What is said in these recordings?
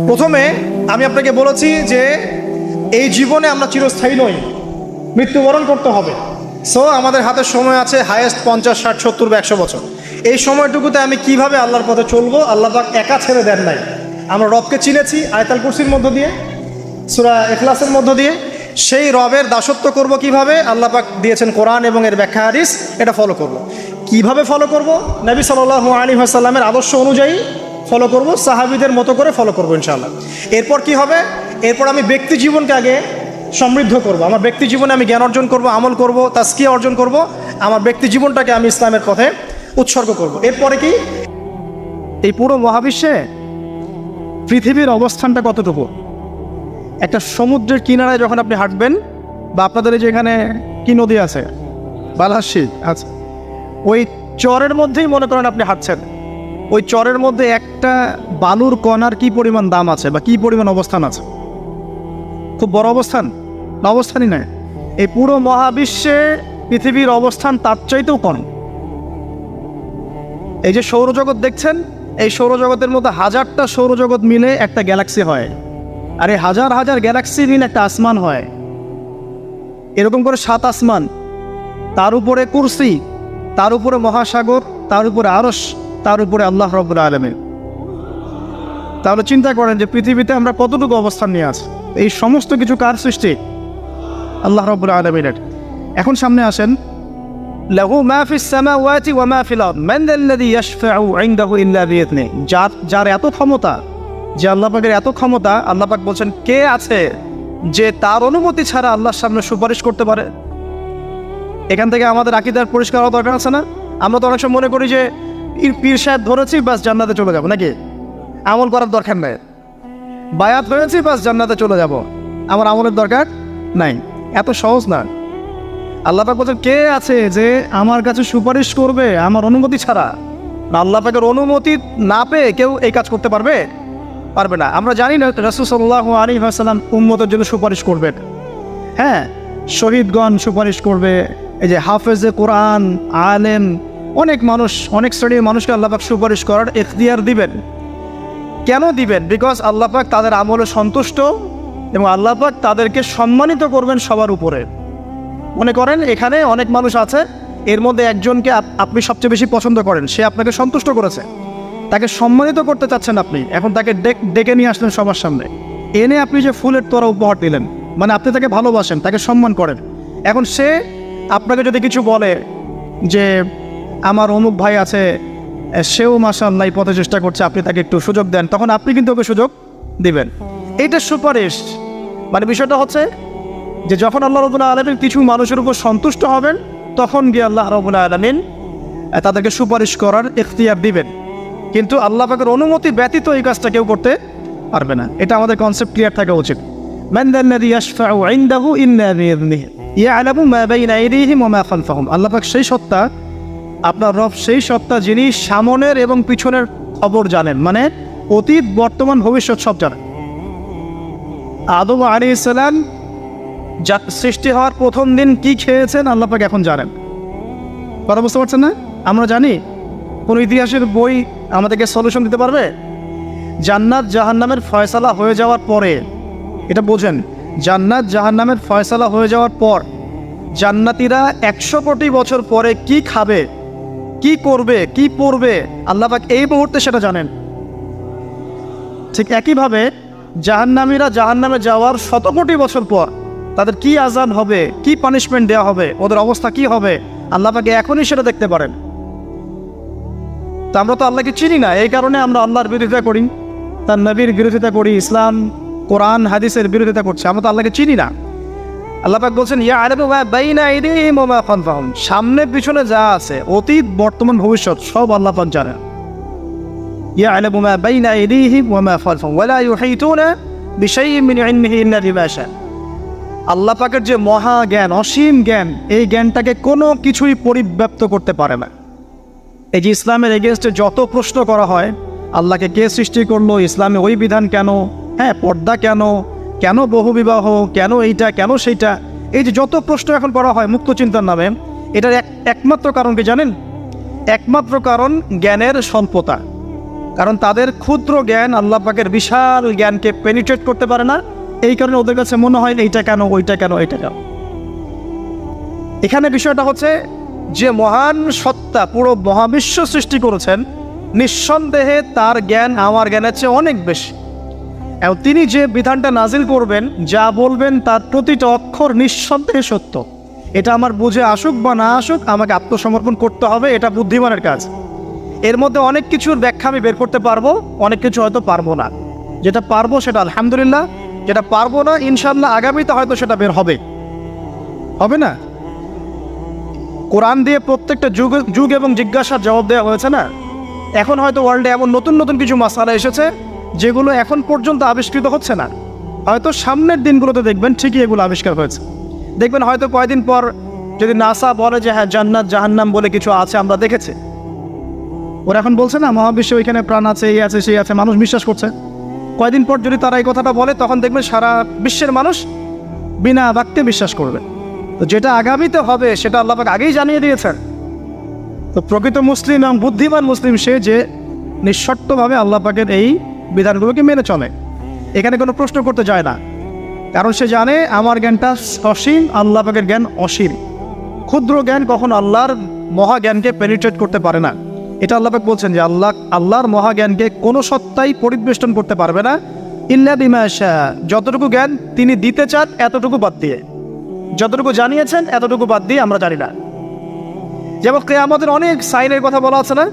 প্রথমে আমি আপনাকে বলেছি যে এই জীবনে আমরা চিরস্থায়ী নই, মৃত্যুবরণ করতে হবে। সো আমাদের হাতে সময় আছে হায়েস্ট 50, 60, 70 বা 100 বছর। এই সময়টুকুতে আমি কিভাবে আল্লাহর পথে চলবো, আল্লাহ পাক একা ছেড়ে দেন নাই। আমরা রবকে চিনেছি আয়াতুল কুরসির মধ্য দিয়ে, সূরা ইখলাসের মধ্য দিয়ে। সেই রবের দাসত্ব করব কিভাবে, আল্লাহ পাক দিয়েছেন কোরআন এবং এর ব্যাখ্যা হাদিস, এটা ফলো করব। কিভাবে ফলো করব? নবী সাল্লাল্লাহু আলাইহি ওয়াসাল্লামের আদর্শ অনুযায়ী ফলো করব, সাহাবীদের মতো করে ফলো করব ইনশাআল্লাহ। এরপর কি হবে? এরপর আমি ব্যক্তি জীবনকে আগে সমৃদ্ধ করব। আমার ব্যক্তি জীবনে আমি জ্ঞান অর্জন করব, আমল করব, তাজকিয়া অর্জন করব, আমার ব্যক্তি জীবনটাকে আমি ইসলামের পথে উৎসর্গ করব। এরপরে কি, এই পুরো মহাবিশ্বে পৃথিবীর অবস্থানটা কতটুকু? একটা সমুদ্রের কিনারায় যখন আপনি হাঁটবেন, বা আপনাদের এই যে এখানে কি নদী আছে, বালাসী, আচ্ছা, ওই চরের মধ্যেই মনে করেন আপনি হাঁটছেন, ওই চরের মধ্যে একটা বালুর কণার কি পরিমাণ দাম আছে বা কি পরিমাণ অবস্থান আছে? খুব বড় অবস্থান না? অবস্থানই নয়। এই পুরো মহাবিশ্বে পৃথিবীর অবস্থান তার চাইতেও কম। এই যে সৌরজগৎ দেখছেন, এই সৌরজগতের মধ্যে হাজারটা সৌরজগৎ মিলে একটা গ্যালাক্সি হয়, আর এই হাজার হাজার গ্যালাক্সি মিলে একটা আসমান হয়। এরকম করে 7 আসমান, তার উপরে কুরসি, তার উপরে মহাসাগর, তার উপরে আরশ, তার উপরে আল্লাহ রাব্বুল আলামিন। তাহলে চিন্তা করেন যে পৃথিবীতে আমরা কতটুকু অবস্থান নিয়ে আছি। এই সমস্ত কিছু কার সৃষ্টি? আল্লাহ রাব্বুল আলামিনের। এখন সামনে আসেন, লাহু মা ফিস সামাওয়াতি ওয়া মা ফিল আরদ মান যাল্লাযী ইয়াশফাউ ইনদাহু ইল্লা বিইذনিহি। যার এত ক্ষমতা, যে আল্লাহ পাকের এত ক্ষমতা, আল্লাহ পাক বলছেন কে আছে যে তার অনুমতি ছাড়া আল্লাহর সামনে সুপারিশ করতে পারে? এখান থেকে আমাদের আকীদার পরিষ্কার হওয়া দরকার আছে না? আমরা তো অনেক সময় মনে করি যে পীর সাহেব ধরেছি বাস জান্নাতে চলে যাব, নাকি? আমল করার দরকার নাই। বায়াত হয়েছি বাস জান্নাতে চলে যাব, আমার আমলের দরকার নাই। এত সহজ না। আল্লাহ পাক বলছেন কে আছে যে আমার কাছে সুপারিশ করবে আমার অনুমতি ছাড়া? আল্লাহ পাকের অনুমতি না পেয়ে কেউ এই কাজ করতে পারবে না। আমরা জানি না রাসূল সাল্লাল্লাহু আলাইহি ওয়াসাল্লাম উম্মতের জন্য সুপারিশ করবেন। হ্যাঁ, শহীদগণ সুপারিশ করবে, এই যে হাফেজে কোরআন, আলেম, অনেক মানুষ, অনেক শ্রেণীর মানুষকে আল্লাহ পাক সুপারিশ করার ইখতিয়ার দিবেন। কেন দিবেন? বিকজ আল্লাহ পাক তাদের আমলে সন্তুষ্ট এবং আল্লাহ পাক তাদেরকে সম্মানিত করবেন সবার উপরে। মনে করেন এখানে অনেক মানুষ আছে, এর মধ্যে একজনকে আপনি সবচেয়ে বেশি পছন্দ করেন, সে আপনাকে সন্তুষ্ট করেছে, তাকে সম্মানিত করতে চাচ্ছেন আপনি। এখন তাকে ডেকে নিয়ে আসলেন সবার সামনে, এনে আপনি যে ফুলের তোড়া উপহার দিলেন, মানে আপনি তাকে ভালোবাসেন, তাকে সম্মান করেন। এখন সে আপনাকে যদি কিছু বলে যে আমার অমুক ভাই আছে, সেও মাশাআল্লাহ এই পথে চেষ্টা করছে, আপনি তাকে একটু সুযোগ দেন, তখন আপনি কিন্তু ওকে সুযোগ দিবেন। এইটা সুপারিশ। মানে বিষয়টা হচ্ছে যে যখন আল্লাহ রাব্বুল আলামিন কিছু মানুষের উপর সন্তুষ্ট হবেন, তখন গিয়ে আল্লাহ রাব্বুল আলামিন তাদেরকে সুপারিশ করার ইখতিয়ার দিবেন। কিন্তু আল্লাহ পাকের অনুমতি ব্যতীত এই কাজটা কেউ করতে পারবে না। এটা আমাদের কনসেপ্ট ক্লিয়ার থাকা উচিত। মান যাল্লাযী ইয়াশফাউ ইনদাহু ইল্লা বিইذনিহি ইয়ালামু মা বাইনা আইদিহিম ওয়া মা খালফাহুম। আল্লাহ পাক সেই সত্তা, আপনার রব সেই সত্তা যিনি সামনের এবং পিছনের খবর জানেন, মানে অতীত, বর্তমান, ভবিষ্যৎ সব জানেন। আদম আলাইহিস সালাম সৃষ্টি হওয়ার প্রথম দিন কি খেয়েছেন আল্লাহ পাক এখন জানেন। কথা বুঝতে পারছেন না? আমরা জানি? কোন ইতিহাসের বই আমাদেরকে সলিউশন দিতে পারবে? জান্নাত জাহান্নামের ফয়সালা হয়ে যাওয়ার পরে, এটা বোঝেন, জান্নাত জাহান্নামের ফয়সালা হয়ে যাওয়ার পর জান্নাতীরা 100 কোটি বছর পরে কি খাবে, কি করবে, কি পড়বে, আল্লাহ পাক এই মুহূর্তে সেটা জানেন। ঠিক একইভাবে জাহান্নামীরা জাহান্নামে যাওয়ার 100 কোটি বছর পর তাদের কি আযাব হবে, কি পানিশমেন্ট দেওয়া হবে, ওদের অবস্থা কি হবে, আল্লাহ পাক এখনই সেটা দেখতে পারেন। তা আমরা তো আল্লাহকে চিনি না, এই কারণে আমরা আল্লাহর বিরোধিতা করি, তার নবীর বিরোধিতা করি, ইসলাম, কোরআন, হাদিসের বিরোধিতা করছি। আমরা তো আল্লাহকে চিনি না। আল্লাহ পাক বলছেন ইয়ালামু মা বাইনা আইদিহিম ওয়া মা খালফাহুম। সামনে পিছনে যা আছে, অতীত, বর্তমান, ভবিষ্যৎ সব আল্লাহ পাক জানেন। ইয়ালামু মা বাইনা আইদিহিম ওয়া মা খালফাহুম ওয়া লা ইউহিতুনা বিশাইইন মিন ইলমিহি ইল্লা বিমা শা। আল্লাহ পাকের যে মহা জ্ঞান, অসীম জ্ঞান, এই জ্ঞানটাকে কোনো কিছুই পরিব্যাপ্ত করতে পারে না। এই যে ইসলামের এগেনস্টে যত প্রশ্ন করা হয়, আল্লাহকে কে সৃষ্টি করলো, ইসলামে ওই বিধান কেন, হ্যাঁ পর্দা কেন, কেন বহুবিবাহ, কেন এইটা, কেন সেইটা, এই যে যত প্রশ্ন এখন করা হয় মুক্ত চিন্তার নামে, এটার একমাত্র কারণ কি জানেন? একমাত্র কারণ জ্ঞানের স্বল্পতা। কারণ তাদের ক্ষুদ্র জ্ঞান আল্লাহ পাকের বিশাল জ্ঞানকে পেনিট্রেট করতে পারে না। এই কারণে ওদের কাছে মনে হয় এইটা কেন, ওইটা কেন, এইটা কেন। এখানে বিষয়টা হচ্ছে যে মহান সত্তা পুরো মহাবিশ্ব সৃষ্টি করেছেন, নিঃসন্দেহে তার জ্ঞান আমার জ্ঞানের চেয়ে অনেক বেশি। এবং তিনি যে বিধানটা নাজিল করবেন, যা বলবেন তার প্রতিটা অক্ষর নিঃসন্দেহে সত্য। এটা আমার বুঝে আসুক বা না আসুক, আমাকে আত্মসমর্পণ করতে হবে, এটা বুদ্ধিমানের কাজ। এর মধ্যে অনেক কিছুর ব্যাখ্যা আমি বের করতে পারবো, অনেক কিছু হয়তো পারবো না। যেটা পারবো সেটা আলহামদুলিল্লাহ, যেটা পারবো না ইনশাল্লাহ আগামীতে হয়তো সেটা বের হবে, হবে না? কোরআন দিয়ে প্রত্যেকটা যুগ এবং জিজ্ঞাসার জবাব দেওয়া হয়েছে না। এখন হয়তো ওয়ার্ল্ডে এমন নতুন নতুন কিছু মাসালা এসেছে যেগুলো এখন পর্যন্ত আবিষ্কৃত হচ্ছে না। হয়তো সামনের দিনগুলোতে দেখবেন ঠিকই এগুলো আবিষ্কার হয়েছে। দেখবেন হয়তো কয়েকদিন পর যদি নাসা বলে যে হ্যাঁ জান্নাত জাহান্নাম বলে কিছু আছে, আমরা দেখেছি, ওরা এখন বলছে না মহাবিশ্বে ওইখানে প্রাণ আছে, এই আছে, সেই আছে, মানুষ বিশ্বাস করছে। কয়েকদিন পর যদি তারা এই কথাটা বলে, তখন দেখবেন সারা বিশ্বের মানুষ বিনা বাক্যে বিশ্বাস করবে। তো যেটা আগামীতে হবে সেটা আল্লাহ পাক আগেই জানিয়ে দিয়েছেন। তো প্রকৃত মুসলিম এবং বুদ্ধিমান মুসলিম সে যে নিঃশর্তভাবে আল্লাহ পাকের এই বিধানগুলোকে মেনে চলে, এখানে কোনো প্রশ্ন করতে যায় না। কারণ সে জানে আমার জ্ঞানটা অসীম, আল্লাহ পাকের জ্ঞান অসীম। ক্ষুদ্র জ্ঞান কখন আল্লাহর মহাজ্ঞানকে পেনিট্রেট করতে পারে না। এটা আল্লাহ পাক বলছেন যে আল্লাহর মহাজ্ঞানকে কোনো সত্তাই পরিবেষ্টন করতে পারবে না, ইল্লা বিমা শা, যতটুকু জ্ঞান তিনি দিতে চান এতটুকু বাদ দিয়ে, যতটুকু জানিয়েছেন এতটুকু বাদ দিয়ে আমরা জানি না। যেমন কিয়ামতের অনেক সাইনের কথা বলা আছে না,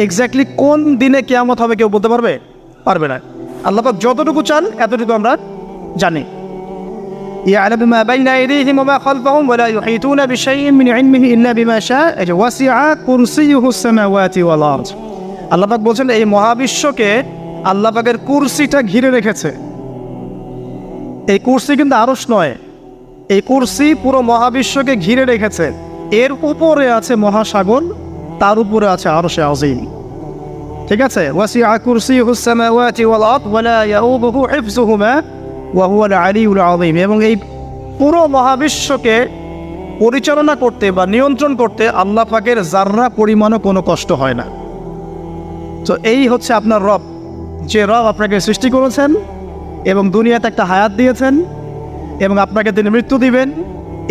এক্স্যাক্টলি কোন দিনে কিয়ামত হবে কেউ বলতে পারবে না। আল্লাহ পাক যতটুকু চান এতটুকু আমরা জানি। يعلم ما بين أيديهم وما خلفهم ولا يحيطون بشيء من علمه إلا بما شاء وسع كرسيه السماوات والأرض। আল্লাহ পাক বলছেন এই মহাবিশ্বকে আল্লাহ পাকের কুরসিটা ঘিরে রেখেছে। এই কুরসি কিন্তু আরশ নয়, এই কুরসি পুরো মহাবিশ্বকে ঘিরে রেখেছে। এর উপরে আছে মহাসাগর, তার উপরে আছে আরশে আযীম। ঠিক আছে, ওয়াসিআ কুরসিয়ুহুস সামাওয়াতি ওয়াল আরদ ওয়ালা ইয়াউদুহু হিফযুহুমা ওয়া হুয়াল আলিয়্যুল আযীম। এবং এই পুরো মহাবিশ্বকে পরিচালনা করতে বা নিয়ন্ত্রণ করতে আল্লাহ পাকের যাররা পরিমাণও কোনো কষ্ট হয় না। তো এই হচ্ছে আপনার রব, যে রব আপনাকে সৃষ্টি করেছেন এবং দুনিয়াতে একটা হায়াত দিয়েছেন, এবং আপনাকে তিনি মৃত্যু দিবেন,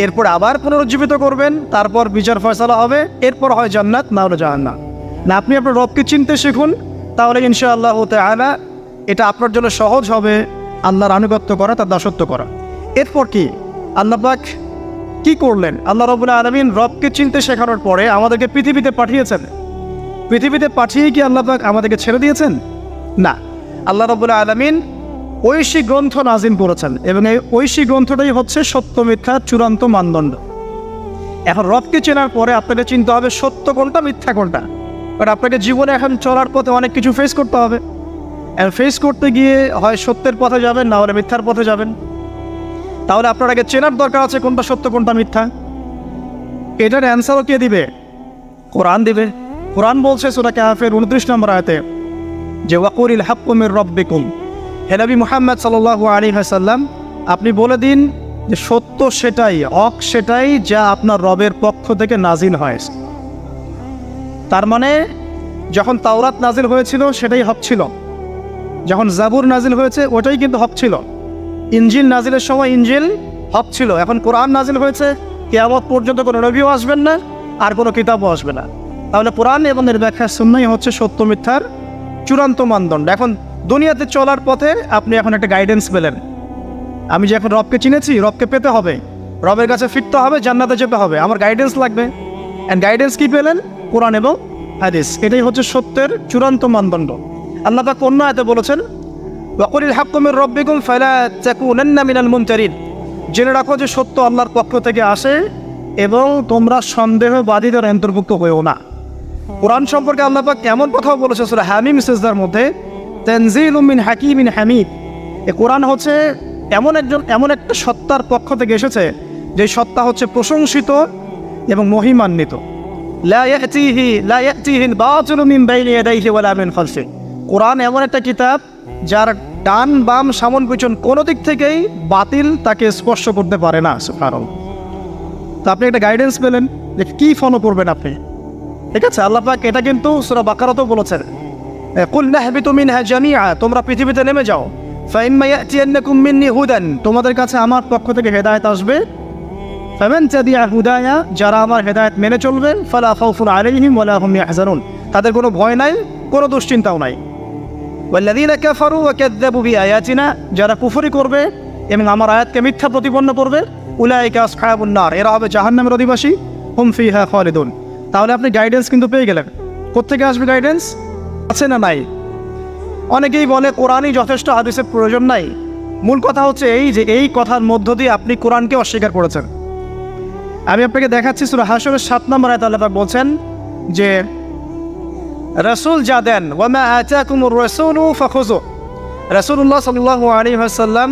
এরপর আবার পুনরুজ্জীবিত করবেন, তারপর বিচার ফয়সালা হবে, এরপর হয় জান্নাত না হলে জাহান্নাম। না, আপনি আপনার রবকে চিনতে শিখুন, তাহলে ইনশাআল্লাহ তাআলা এটা আপনার জন্য সহজ হবে আল্লাহর আনুগত্য করা, তার দাসত্ব করা। এরপর কি আল্লাহ পাক কি করলেন? আল্লাহ রাব্বুল আলামিন রবকে চিনতে শেখানোর পরে আমাদেরকে পৃথিবীতে পাঠিয়েছেন। পৃথিবীতে পাঠিয়ে কি আল্লাহ পাক আমাদেরকে ছেড়ে দিয়েছেন? না, আল্লাহ রাব্বুল আলামিন ঐশী গ্রন্থ নাজিল করেছেন, এবং এই ঐশী গ্রন্থটাই হচ্ছে সত্য মিথ্যার চূড়ান্ত মানদণ্ড। এখন রবকে চেনার পরে আপনাকে চিনতে হবে সত্য কোনটা, মিথ্যা কোনটা। কারণ আপনাকে জীবনে এখন চলার পথে অনেক কিছু ফেস করতে হবে। ফেস করতে গিয়ে হয় সত্যের পথে যাবেন, না হলে মিথ্যার পথে যাবেন। তাহলে আপনার আগে চেনার দরকার আছে কোনটা সত্য কোনটা মিথ্যা। এটার অ্যান্সারও কে দিবে? কোরআন দিবে। কোরআন বলছে সূরা কাহফের 29 নম্বর আয়াতে যে ওয়াকুলিল হাক্কু মির রাব্বিকুম, হে নবী মুহাম্মদ সাল্লাল্লাহু আলাইহি ওয়াসাল্লাম আপনি বলে দিন যে সত্য সেটাই, হক সেটাই যা আপনার রবের পক্ষ থেকে নাজিল হয়। তার মানে যখন তাওরাত নাজিল হয়েছিল সেটাই হক ছিল, যখন জাবুর নাজিল হয়েছে ওটাই কিন্তু হক ছিল, ইনজিল নাজিলের সময় ইনজিল হক ছিল। এখন কোরআন নাজিল হয়েছে, কিয়ামত পর্যন্ত কোনো নবীও আসবেন না, আর কোনো কিতাবও আসবে না। তাহলে কোরআন এবং এর ব্যাখ্যা সুন্নাহই হচ্ছে সত্য মিথ্যার চূড়ান্ত মানদণ্ড। এখন দুনিয়াতে চলার পথে আপনি এখন একটা গাইডেন্স পেলেন। আমি যে এখন রবকে চিনেছি, রবকে পেতে হবে, রবের কাছে ফিরতে হবে, জান্নাতে যেতে হবে, আমার গাইডেন্স লাগবে। অ্যান্ড গাইডেন্স কি পেলেন? কোরআন এবং হাদিস। এটাই হচ্ছে সত্যের চূড়ান্ত মানদণ্ড। আল্লাহ পাক অন্য আয়াতে বলেছেন ওয়াকুলিল হাক্কু মির রাব্বিকুম ফালা তাকুনান্না মিনাল মুমতারিন, জেনে রাখো যে সত্য আল্লাহর পক্ষ থেকে আসে এবং তোমরা সন্দেহবাদীদের অন্তর্ভুক্ত হয়েও না। কোরআন সম্পর্কে আল্লাহ পাক এমন কথাও বলেছে সূরা হামিম সিজদার মধ্যে, তানজিলুম মিন হাকিমিন হামিদ। এই কোরআন হচ্ছে এমন একটা সত্তার পক্ষ থেকে এসেছে যে সত্তা হচ্ছে প্রশংসিত এবং মহিমান্বিত। লা ইয়াতিহিল বাতিলু মিন বাইনি ইয়াদাইহি ওয়ালা মিন খালফিহি। কোরআন এমন একটা কিতাব যার ডান বাম সামন পিছন কোনো দিক থেকেই বাতিল তাকে স্পর্শ করতে পারে না। সুবহানাল্লাহ। তো আপনি একটা গাইডেন্স পেলেন যে কী ফলো করবেন আপনি। ঠিক আছে, আল্লাহ পাক এটা কিন্তু সূরা বাকারাতেও বলেছেন কুল নাহবিতু মিনহা জামিআ, তোমরা পৃথিবীতে নেমে যাও। ফাইম্মা ইয়াতিয়ান্নাকুম মিন্নি হুদান, তোমাদের কাছে আমার পক্ষ থেকে হেদায়েত আসবে। ফামান তাবিআ হুদায়া, যারা আমার হেদায়েত মেনে চলবে, ফালা খাউফুন আলাইহিম ওয়ালা হুম ইয়াহজানুন, তাদের কোনো ভয় নাই, কোনো দুশ্চিন্তাও নাই। ওয়াল্লাযীনা কাফারু ওয়া কাযযাবু বিআয়াতিনা, যারা কুফরি করবে এবং আমার আয়াতকে মিথ্যা প্রতিপন্ন করবে, উলাইকা আসহাবুন নার, এরা হবে জাহান্নামের অধিবাসী, হুম ফিহা খালিদুন। তাহলে আপনি গাইডেন্স কিন্তু পেয়ে গেলেন। কোত্থেকে আসবে গাইডেন্স? আছে না নাই? অনেকেই বলে কোরআনই যথেষ্ট, হাদিসের প্রয়োজন নাই। মূল কথা হচ্ছে এই যে এই কথার মধ্য দিয়ে আপনি কোরআনকে অস্বীকার করেছেন। আমি আপনাকে দেখাচ্ছি সূরা হাশরের 7 নম্বর আয়াতে আল্লাহ পাক বলছেন যে রাসূল যা দেন, ওয়া মা আতাকুমুর রাসূলু ফাখুযু, রাসূলুল্লাহ সাল্লাল্লাহু আলাইহি ওয়াসাল্লাম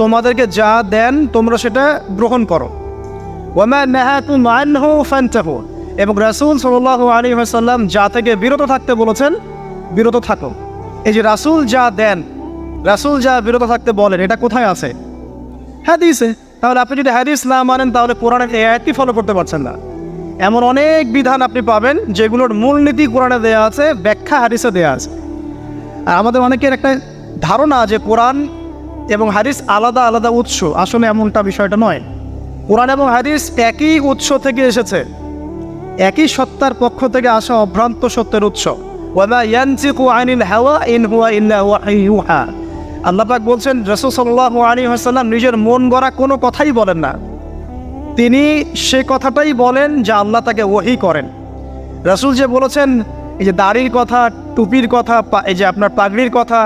তোমাদেরকে যা দেন তোমরা সেটা গ্রহণ করো। ওয়া মা নাহাকুম আনহু ফান্তাহু, এবং রাসূল সাল্লাল্লাহু আলাইহি ওয়াসাল্লাম যা থেকে বিরত থাকতে বলেছেন বিরত থাকো। এই যে রাসূল যা দেন, রাসূল যা বিরত থাকতে বলেন, এটা কোথায় আছে? হাদিসে। তাহলে আপনি যদি হাদিস না মানেন তাহলে কোরআনের এই আয়াতটি ফলো করতে পারছেন না। এমন অনেক বিধান আপনি পাবেন যেগুলোর মূলনীতি কোরআনে দেয়া আছে, ব্যাখ্যা হাদিসে দেয়া আছে। আর আমাদের অনেকের একটা ধারণা যে কোরআন এবং হাদিস আলাদা আলাদা উৎস, আসলে এমনটা বিষয়টা নয়। কোরআন এবং হাদিস একই উৎস থেকে এসেছে, একই সত্তার পক্ষ থেকে আসা অভ্রান্ত সত্যের উৎস। ওয়া মা ইয়ানতিকু আনিল হাওয়া ইন হুয়া ইল্লা ওয়াহয়ুন ইউহা, আল্লাহ পাক বলছেন রাসূল সাল্লাল্লাহু আলাইহি ওয়াসাল্লাম নিজের মন গড়া কোনো কথাই বলেন না, তিনি সে কথাটাই বলেন যা আল্লাহ তাকে ওহী করেন। রাসূল যে বলেছেন এই যে দাড়ির কথা, টুপির কথা, এই যে আপনার পাগড়ির কথা,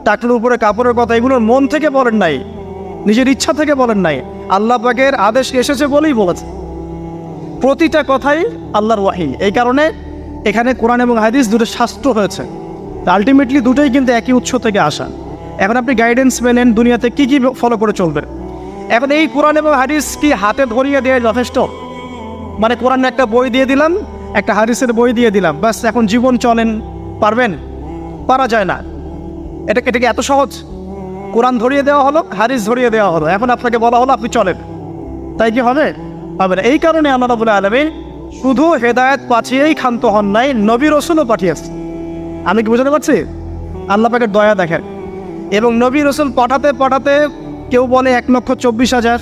টাকলুর উপরে কাপড়ের কথা, এগুলোর মন থেকে বলেন নাই, নিজের ইচ্ছা থেকে বলেন নাই, আল্লাহ পাকের আদেশ এসেছে বলেই বলেছে। প্রতিটা কথাই আল্লাহর ওয়াহী। এই কারণে এখানে কোরআন এবং হাদিস দুটো শাস্ত্র হয়েছে, আলটিমেটলি দুটোই কিন্তু একই উৎস থেকে আসা। এখন আপনি গাইডেন্স পেলেন দুনিয়াতে কী কী ফলো করে চলবেন। এখন এই কোরআন এবং হাদিস কি হাতে ধরিয়ে দেওয়া যথেষ্ট? মানে কোরআনে একটা বই দিয়ে দিলাম, একটা হাদিসের বই দিয়ে দিলাম, বাস এখন জীবন চলেন, পারবেন? পারা যায় না। এটা কি এত সহজ? কোরআন ধরিয়ে দেওয়া হলো, হাদিস ধরিয়ে দেওয়া হলো, এখন আপনাকে বলা হলো আপনি চলেন, তাই কি হবে? হবে না। এই কারণে আল্লাহ রাব্বুল আলামিন শুধু হেদায়েত পাঠিয়েই ক্ষান্ত হন নাই, নবী রাসূলও পাঠিয়েছে। আমি কি বুঝতে পারছি? আল্লাহ পাকের দয়া দেখেন। এবং নবী রাসূল পাঠাতে পাঠাতে কেউ বলে 1,24,000,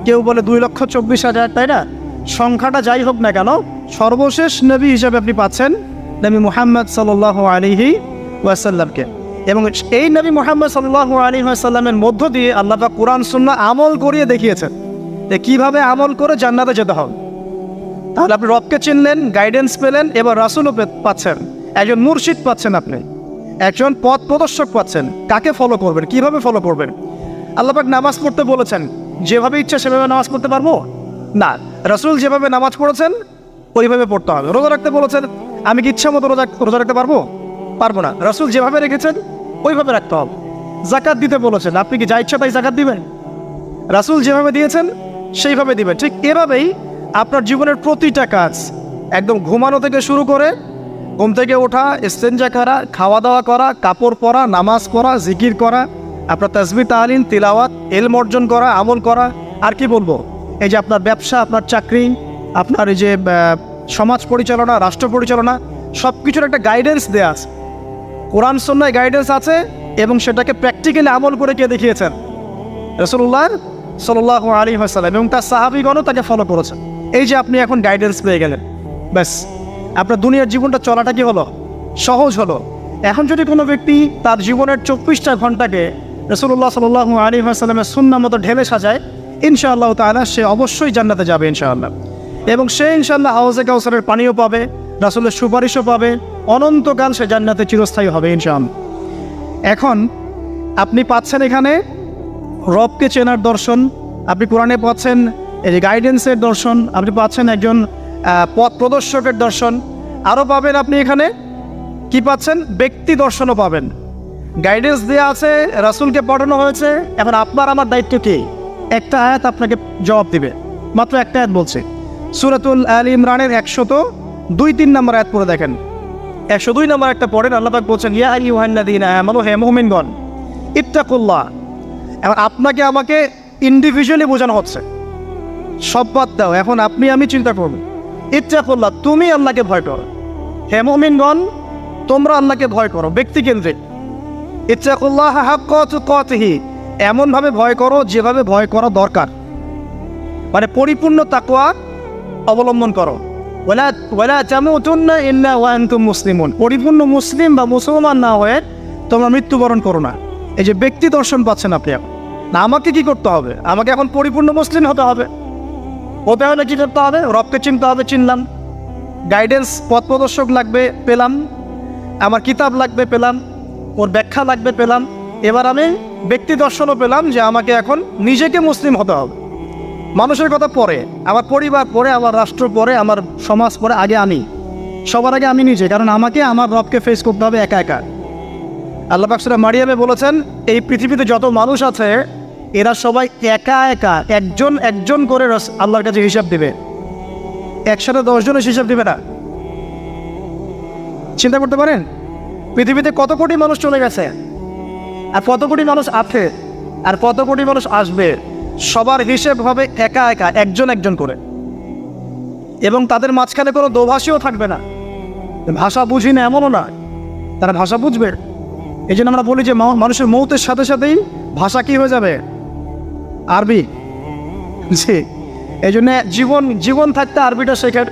কেউ বলে 2,24,000, তাই না? সংখ্যাটা যাই হোক না কেন, সর্বশেষ নবী হিসেবে আপনি পাচ্ছেন নবী মুহাম্মদ সাল্লাল্লাহু আলাইহি ওয়াসাল্লামকে। এবং এই নবী মুহাম্মদ সাল্লাল্লাহু আলাইহি ওয়াসাল্লামের মধ্য দিয়ে আল্লাহ পাক কোরআন সুন্নাহ আমল করিয়ে দেখিয়েছেন যে কীভাবে আমল করে জান্নাতে যেতে হবে। তাহলে আপনি রবকে চিনলেন, গাইডেন্স পেলেন, এবার রাসূলও পাচ্ছেন, একজন মুর্শিদ পাচ্ছেন, আপনি একজন পথ প্রদর্শক পাচ্ছেন। কাকে ফলো করবেন, কিভাবে ফলো করবেন? আল্লাহ পাক নামাজ পড়তে বলেছেন, যেভাবে ইচ্ছা সেভাবে নামাজ পড়তে পারবো না। রাসূল যেভাবে নামাজ পড়েছেন ওইভাবে পড়তে হবে। রোজা রাখতে বলেছেন, আমি কি ইচ্ছা মতো রোজা রাখতে পারবো? পারবো না। রাসূল যেভাবে রেখেছেন ওইভাবে রাখতে হবে। জাকাত দিতে বলেছেন, আপনি কি যা ইচ্ছা তাই জাকাত দিবেন? রাসূল যেভাবে দিয়েছেন সেইভাবে দিবেন। ঠিক এভাবেই আপনার জীবনের প্রতিটা কাজ, একদম ঘুমানো থেকে শুরু করে ঘুম থেকে ওঠা, ইস্তেঞ্জা করা, খাওয়া দাওয়া করা, কাপড় পরা, নামাজ পড়া, জিকির করা, আপনার তাসবিহ তাহলিল তিলাওয়াত, ইলম অর্জন করা, আমল করা, আর কি বলবো, এই যে আপনার ব্যবসা, আপনার চাকরি, আপনার এই যে সমাজ পরিচালনা, রাষ্ট্র পরিচালনা, সব কিছুর একটা গাইডেন্স দেয়া আছে। কোরআন সুন্নাহয় গাইডেন্স আছে এবং সেটাকে প্র্যাকটিক্যালি আমল করে কে দেখিয়েছেন? রাসূলুল্লাহ সাল্লাল্লাহু আলাইহি ওয়াসাল্লাম এবং তার সাহাবীগণও তাকে ফলো করেছেন। এই যে আপনি এখন গাইডেন্স পেয়ে গেলেন, ব্যাস আপনার দুনিয়ার জীবনটা চলাটা কি হলো? সহজ হলো। এখন যদি কোনো ব্যক্তি তার জীবনের 24টা ঘন্টাকে রাসূলুল্লাহ সাল্লাল্লাহু আলাইহি ওয়াসাল্লামের সুন্নাহ মতো ঢেলে সাজায়, ইনশাআল্লাহ তাআলা সে অবশ্যই জান্নাতে যাবে ইনশাআল্লাহ। এবং সে ইনশাআল্লাহ হাউজে কাউসারের পানিও পাবে, রাসূলের সুপারিশও পাবে, অনন্তকাল সে জান্নাতে চিরস্থায়ী হবে ইনশাআল্লাহ। এখন আপনি পাচ্ছেন এখানে রবকে চেনার দর্শন, আপনি কোরআনে পাচ্ছেন এই যে গাইডেন্সের দর্শন, আপনি পাচ্ছেন একজন পথ প্রদর্শকের দর্শন, আরও পাবেন আপনি এখানে কি পাচ্ছেন? ব্যক্তি দর্শনও পাবেন। গাইডেন্স দেওয়া আছে, রাসূলকে পাঠানো হয়েছে। এখন আপনার আমার দায়িত্ব কি? একটা আয়াত আপনাকে জবাব দিবে, মাত্র একটা আয়াত বলছে। সূরাতুল আল ইমরানের 102-3 নম্বর আয়াত পড়ে দেখেন। 102 নম্বর একটা পড়েন, আল্লাহ পাক বলছেন, ইয়া আইয়ুহাল্লাযীনা আমানু, হে মুমিনগণ, ইত্তাকুল্লাহ। এখন আপনাকে আমাকে ইন্ডিভিজুয়ালি বোঝানো হচ্ছে, সব বাদ দাও, এখন আপনি আমি চিন্তা করব। ইত্তাকুল্লাহ, তুমি আল্লাহকে ভয় করো। হে মুমিনগণ, তোমরা আল্লাহকে ভয় করো, ব্যক্তিকেন্দ্রিক। ইত্তাকুল্লাহ হাক্কা তুকাতিহি, এমনভাবে ভয় করো যেভাবে ভয় করা দরকার, মানে পরিপূর্ণ তাকওয়া অবলম্বন করো। ওয়ালা তামুতুন্না ইল্লা ওয়া আনতুম মুসলিমুন, পরিপূর্ণ মুসলিম বা মুসলমান না হয়ে তোমরা মৃত্যুবরণ করো না। এই যে ব্যক্তি দর্শন পাচ্ছেন আপনি এখন, না আমাকে কি করতে হবে? আমাকে এখন পরিপূর্ণ মুসলিম হতে হবে। হতে হলে কী করতে হবে? রবকে চিনতে হবে, চিনলাম। গাইডেন্স, পথ প্রদর্শক লাগবে, পেলাম। আমার কিতাব লাগবে, পেলাম। ওর ব্যাখ্যা লাগবে, পেলাম। এবার আমি ব্যক্তি দর্শনও পেলাম যে আমাকে এখন নিজেকে মুসলিম হতে হবে। মানুষের কথা পরে, আমার পরিবার পরে, আমার রাষ্ট্র পরে, আমার সমাজ পরে, আগে আমি, সবার আগে আমি নিজে, কারণ আমাকে আমার রবকে ফেস করতে হবে একা একা। আল্লাহ পাক সূরা মারিয়ামে বলেছেন, এই পৃথিবীতে যত মানুষ আছে এরা সবাই একা একা একজন একজন করে আল্লাহর কাছে হিসাব দেবে। একসাথে 10 জনের হিসাব দেবে না। চিন্তা করতে পারেন পৃথিবীতে কত কোটি মানুষ চলে গেছে, আর কত কোটি মানুষ আছে, আর কত কোটি মানুষ আসবে। সবার হিসেব হবে একা একা, একজন একজন করে। এবং তাদের মাঝখানে কোনো দোভাষীও থাকবে না। ভাষা বুঝি না এমনও না, তারা ভাষা বুঝবে। এই জন্য আমরা বলি যে মানুষের মৌতের সাথে সাথেই ভাষা কি হয়ে যাবে? আরবি। জি, এই জন্য জীবন থাকতে আরবিটা শেখার।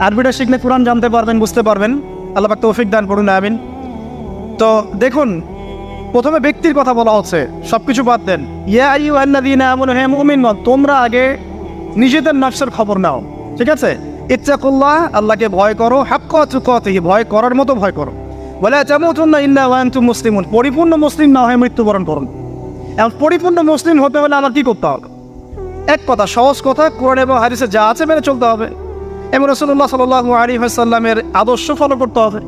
আরবিটা শিখলে কোরআন জানতে পারবেন, বুঝতে পারবেন। আল্লাহ পাক তৌফিক দান করুন, আমিন। তো দেখুন, প্রথমে ব্যক্তির কথা বলা হচ্ছে, সব কিছু বাদ দেন। ইয়া আইয়ুহাল্লাযীনা আমানু, হে মুমিনগণ, তোমরা আগে নিজেদের নফসের খবর নাও, ঠিক আছে? ইত্তাকুল্লাহ, আল্লাহকে ভয় করো, হাক্কা তুকাতিহি, ভয় করার মতো ভয় করো। ওয়ালা তামুতুন্না ইল্লা ওয়া আনতুম মুসলিমুন, পরিপূর্ণ মুসলিম না হয়ে মৃত্যুবরণ করুন। এখন পরিপূর্ণ মুসলিম হতে হলে আমার কী করতে হবে? এক কথা, সহজ কথা, কোরআন এবং হাদিসে যা আছে মেনে চলতে হবে এবং রাসূলুল্লাহ সাল্লাল্লাহু আলাইহি ওয়াসাল্লামের আদর্শ ফলো করতে হবে।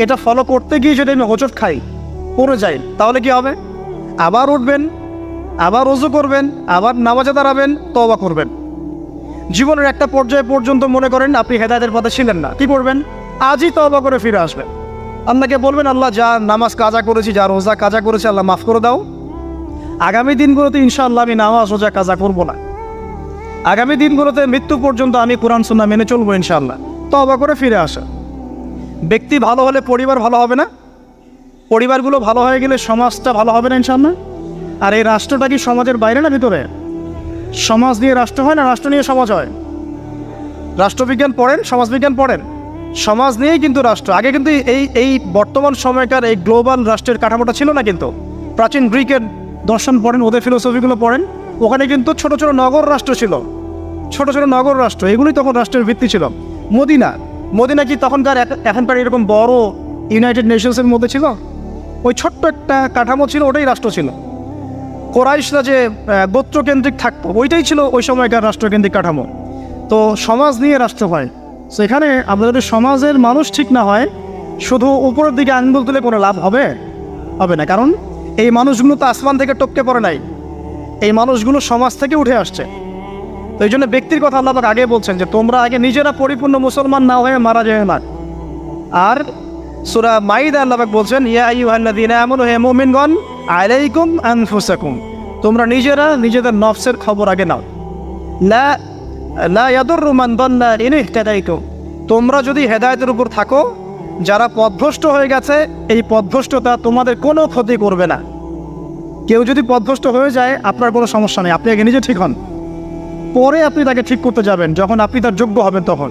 এটা ফলো করতে গিয়ে যদি আমি হোঁচট খাই, পড়ে যাই, তাহলে কি হবে? আবার উঠবেন, আবার ওযু করবেন, আবার নামাজে দাঁড়াবেন, তওবা করবেন। জীবনের একটা পর্যায়ে পর্যন্ত মনে করেন আপনি হেদায়েতের পথে ছিলেন না, কি করবেন? আজই তওবা করে ফিরে আসবেন। আল্লাহকে বলবেন, আল্লাহ যা নামাজ কাজা করেছি, যা রোজা কাজা করেছি, আল্লাহ মাফ করে দাও। আগামী দিনগুলোতে ইনশাআল্লাহ আমি নামাজ রোজা কাজা করবো না। আগামী দিনগুলোতে মৃত্যু পর্যন্ত আমি কোরআন সুন্নাহ মেনে চলবো ইনশাআল্লাহ। তওবা করে ফিরে আসা। ব্যক্তি ভালো হলে পরিবার ভালো হবে না? পরিবারগুলো ভালো হয়ে গেলে সমাজটা ভালো হবে না ইনশাআল্লাহ? আর এই রাষ্ট্রটা কি সমাজের বাইরে না ভিতরে? সমাজ নিয়ে রাষ্ট্র হয় না, রাষ্ট্র নিয়ে সমাজ হয়? রাষ্ট্রবিজ্ঞান পড়েন, সমাজবিজ্ঞান পড়েন, সমাজ নিয়েই কিন্তু রাষ্ট্র। আগে কিন্তু এই বর্তমান সময়কার এই গ্লোবাল রাষ্ট্রের কাঠামোটা ছিল না। কিন্তু প্রাচীন গ্রিকের দর্শন পড়েন, ওদের ফিলোসফিগুলো পড়েন, ওখানে কিন্তু ছোট ছোট নগর রাষ্ট্র ছিল, ছোট ছোট নগর রাষ্ট্র, এগুলোই তখন রাষ্ট্রের ভিত্তি ছিল। মদিনা কি তখনকার এখনকার এরকম বড় ইউনাইটেড নেশনসের মধ্যে ছিল? ওই ছোট্ট একটা কাঠামো ছিল, ওটাই রাষ্ট্র ছিল। কোরাইশরা যে গোত্রকেন্দ্রিক থাকতো, ওইটাই ছিল ওই সময়কার রাষ্ট্রকেন্দ্রিক কাঠামো। তো সমাজ নিয়ে রাষ্ট্র হয়। সেখানে আমাদের সমাজের মানুষ ঠিক না হয়, শুধু উপরের দিকে আঙ্গুল তুলে কোনো লাভ হবে না। কারণ এই মানুষগুলো তো আসমান থেকে টপকে পড়ে নাই, এই মানুষগুলো সমাজ থেকে উঠে আসছে। তো এই জন্য ব্যক্তির কথা আল্লাহ পাক আগে বলছেন যে তোমরা আগে নিজেরা পরিপূর্ণ মুসলমান না হয়ে মারা যায় না। আর সূরা মাইদা আল্লাহ পাক বলছেন, ইয়া আইয়ুহাল্লাযীনা আমানু, হে মুমিনগণ, আলাইকুম আনফুসাকুম, তোমরা নিজেরা নিজেদের নফসের খবর আগে নাও। লা ইয়াদুররু মান দাল্লা ইন ইহতাদাইতুম, তোমরা যদি হেদায়েতের উপর থাকো, যারা পথভ্রষ্ট হয়ে গেছে, এই পথভ্রষ্টতা তোমাদের কোনো ক্ষতি করবে না। কেউ যদি পথভ্রষ্ট হয়ে যায়, আপনার কোনো সমস্যা নেই, আপনি আগে নিজে ঠিক হন, পরে আপনি তাকে ঠিক করতে যাবেন যখন আপনি তার যোগ্য হবেন। তখন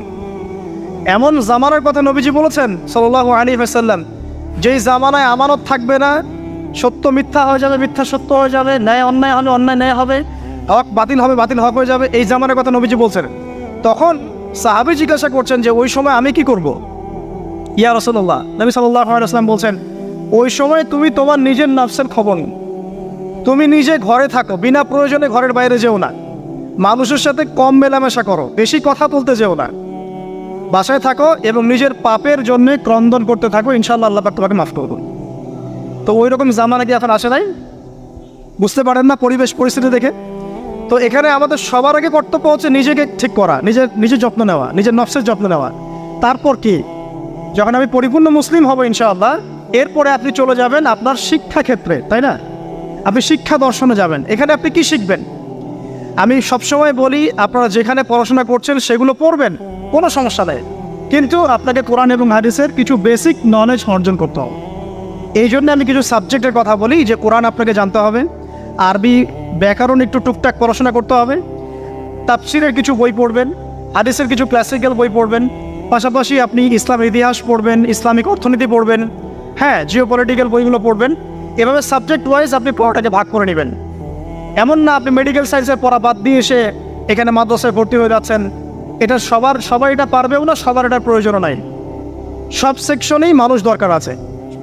এমন জামানার কথা নবীজি বলেছেন সাল্লাল্লাহু আলাইহি ওয়াসাল্লাম, যেই জামানায় আমানত থাকবে না, সত্য মিথ্যা হয়ে যাবে, মিথ্যা সত্য হয়ে যাবে, ন্যায় অন্যায় হবে, অন্যায় ন্যায় হবে, হক বাতিল হবে, বাতিল হক হয়ে যাবে। এই জামানার কথা নবীজি বলছেন। তখন সাহাবী জিজ্ঞাসা করছেন যে ওই সময় আমি কি করব? ইয়া রাসূলুল্লাহ, নবী সাল্লাল্লাহু আলাইহি ওয়াসাল্লাম বলছেন, ওই সময় তুমি তোমার নিজের নফসের খবর নাও। তুমি নিজে ঘরে থাকো, বিনা প্রয়োজনে ঘরের বাইরে যেও না, মানুষের সাথে কম মেলামেশা করো, বেশি কথা বলতে যেও না, বাসায় থাকো এবং নিজের পাপের জন্য ক্রন্দন করতে থাকো, ইনশাআল্লাহ আল্লাহ পাক তোমাকে মাফ করবেন। তো ওই রকম জামানা কি এখন আসে নাই? বুঝতে পারেন না পরিবেশ পরিস্থিতি দেখে? তো এখানে আমাদের সবার আগে কর্তব্য হচ্ছে নিজেকে ঠিক করা, নিজের যত্ন নেওয়া, নিজের নফসের যত্ন নেওয়া। তারপর কি, যখন আমি পরিপূর্ণ মুসলিম হব ইনশাআল্লাহ, এরপরে আপনি চলে যাবেন আপনার শিক্ষা ক্ষেত্রে, তাই না? আপনি শিক্ষা দর্শনে যাবেন। এখানে আপনি কি শিখবেন? আমি সবসময় বলি, আপনারা যেখানে পড়াশোনা করছেন সেগুলো পড়বেন, কোনো সমস্যা নেই। কিন্তু আপনাকে কোরআন এবং হাদিসের কিছু বেসিক নলেজ অর্জন করতে হবে। এই জন্য আমি কিছু সাবজেক্টের কথা বলি, যে কোরআন আপনাকে জানতে হবে, আরবি ব্যাকরণ একটু টুকটাক পড়াশোনা করতে হবে, তাফসিরের কিছু বই পড়বেন, হাদিসের কিছু ক্লাসিক্যাল বই পড়বেন, পাশাপাশি আপনি ইসলামের ইতিহাস পড়বেন, ইসলামিক অর্থনীতি পড়বেন, হ্যাঁ জিওপলিটিক্যাল বইগুলো পড়বেন। এভাবে সাবজেক্ট ওয়াইজ আপনি পড়াটাকে ভাগ করে নেবেন। এমন না আপনি মেডিকেল সায়েন্সের পড়া বাদ দিয়ে এসে এখানে মাদ্রাসায় ভর্তি হয়ে যাচ্ছেন। এটা সবাই এটা পারবেও না, সবার এটার প্রয়োজনও নাই। সব সেকশনেই মানুষ দরকার আছে,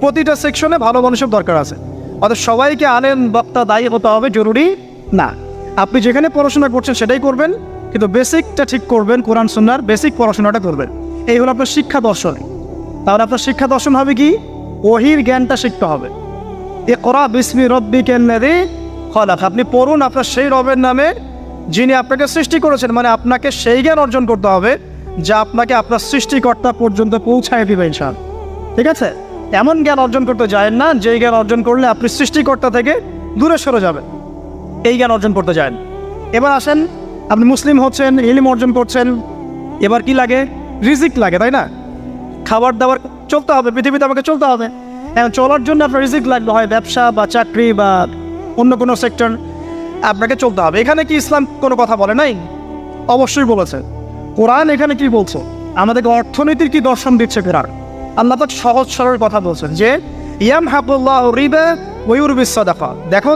প্রতিটা সেকশনে ভালো মানুষের দরকার আছে। অর্থাৎ সবাইকে আলেম বক্তা দায়ী হতে হবে জরুরি না। আপনি যেখানে পড়াশোনা করছেন সেটাই করবেন, কিন্তু বেসিকটা ঠিক করবেন, কোরআন সুন্নাহর বেসিক পড়াশোনাটা করবেন। এই হলো আপনার শিক্ষা দর্শন। তাহলে আপনার শিক্ষা দর্শন হবে কি? ওহির জ্ঞানটা শিখতে হবে। ইকরা বিসমি রব্বিকাল্লাযী খলাক, আপনি পড়ুন আপনার সেই রবের নামে যিনি আপনাকে সৃষ্টি করেছেন। মানে আপনাকে সেই জ্ঞান অর্জন করতে হবে যা আপনাকে আপনার সৃষ্টিকর্তা পর্যন্ত পৌঁছায় দিবে ইনশাআল্লাহ। ঠিক আছে? এমন জ্ঞান অর্জন করতে যায় না যেই জ্ঞান অর্জন করলে আপনি সৃষ্টিকর্তা থেকে দূরে সরে যাবেন, এই জ্ঞান অর্জন করতে যায়। এবার আসেন, আপনি মুসলিম হচ্ছেন, ইলম অর্জন করছেন, এবার কি লাগে? রিজিক লাগে, তাই না? খাবার দাবার চলতে হবে, পৃথিবীতে আমাকে চলতে হবে। এখন চলার জন্য আপনার রিজিক লাগবে, হয় ব্যবসা বা চাকরি বা অন্য কোনো সেক্টর, আপনাকে চলতে হবে। এখানে কি ইসলাম কোনো কথা বলে নাই? অবশ্যই বলেছে। কোরআন এখানে কি বলছে? আমাদেরকে অর্থনীতির কি দর্শন দিচ্ছে কোরআন। আল্লাহ পাক সহজ সরল কথা বলছেন যে ইয়ামহাকুল্লাহু রিবা ওয়া ইউরবিস সাদাকা। দেখো,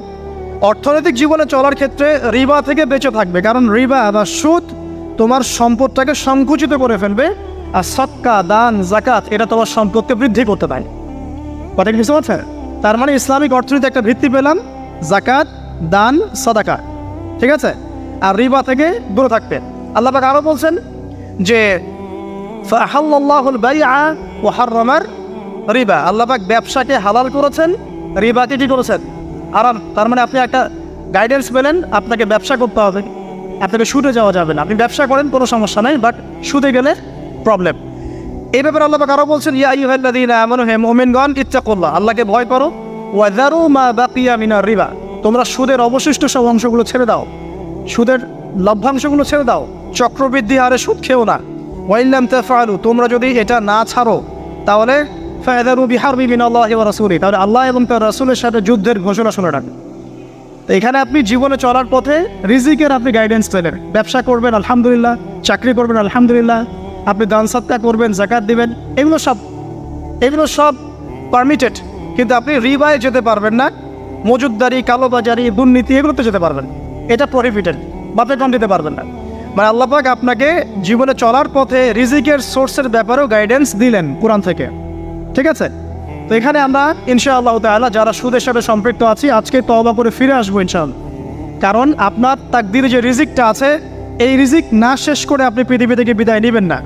অর্থনৈতিক জীবনে চলার ক্ষেত্রে রিবা থেকে বেঁচে থাকবে, কারণ রিবা বা সুদ তোমার সম্পদটাকে সংকুচিত করে ফেলবে, আর সদকা দান জাকাত এটা তোমার সম্পদকে বৃদ্ধি করতে পারে। কথা কি বুঝতে পারছেন? তার মানে ইসলামিক অর্থনীতি একটা ভিত্তি পেলাম, জাকাত দান সাদাকা, ঠিক আছে? আর রিবা থেকে দূরে থাকবে। আল্লাহ পাক আরও বলছেন যে ফাহাল্লাল্লাহুল বাইআ ওয়া হাররামার রিবা, আল্লাহ পাক ব্যবসাকে হালাল করেছেন, রিবাকে কি করেছেন? হারাম। তার মানে আপনি একটা গাইডেন্স পেলেন, আপনাকে ব্যবসা করতে হবে, আপনাকে সুদে যাওয়া যাবে না। আপনি ব্যবসা করেন কোনো সমস্যা নাই, বাট সুদে গেলে প্রবলেম। এই ব্যাপারে আল্লাহ পাক আরও বলছেন ইয়া আইয়ুহাল্লাযীনা আমানু হে মুমিনগণ ইত্তাকুল্লাহ, আল্লাহকে ভয় করো, ওয়া যারু মা বাকিয়া মিনার রিবা, তোমরা সুদের অবশিষ্ট সব অংশগুলো ছেড়ে দাও, সুদের লভ্যাংশগুলো ছেড়ে দাও, চক্রবৃদ্ধি হারে সুদ খেও না। ওয়াইল্লাম তাফআলু, তোমরা যদি এটা না ছাড়ো তাহলে ফাযারু বিহারবি মিনাল্লাহি ওয়া রাসূলিহি, তাহলে আল্লাহ এবং তার রাসূলের সাথে যুদ্ধের ঘোষণা শুনে রাখবেন। তো এখানে আপনি জীবনে চলার পথে রিজিকের আপনি গাইডেন্স পেলেন। ব্যবসা করবেন আলহামদুলিল্লাহ, চাকরি করবেন আলহামদুলিল্লাহ, আপনি দান সাদকা করবেন, যাকাত দিবেন, এগুলো সব পারমিটেড। কিন্তু আপনি রিবায় যেতে পারবেন না, মজুদদারি, কালোবাজারি, দুর্নীতি এগুলোতে যেতে পারবেন, এটা প্রহিবিটেড, বাপে কম দিতে পারবেন না। মানে আল্লাহ পাক আপনাকে জীবনে চলার পথে রিজিকের সোর্সের ব্যাপারেও গাইডেন্স দিলেন কোরআন থেকে। ঠিক আছে? তো এখানে আমরা ইনশাআল্লাহ তাআলা যারা সুদের সাথে সম্পৃক্ত আছি আজকে তওবা করে ফিরে আসবো ইনশাআল্লাহ। কারণ আপনার তাকদিরে যে রিজিকটা আছে, এই রিজিক না শেষ করে আপনি পৃথিবী থেকে বিদায় নেবেন না।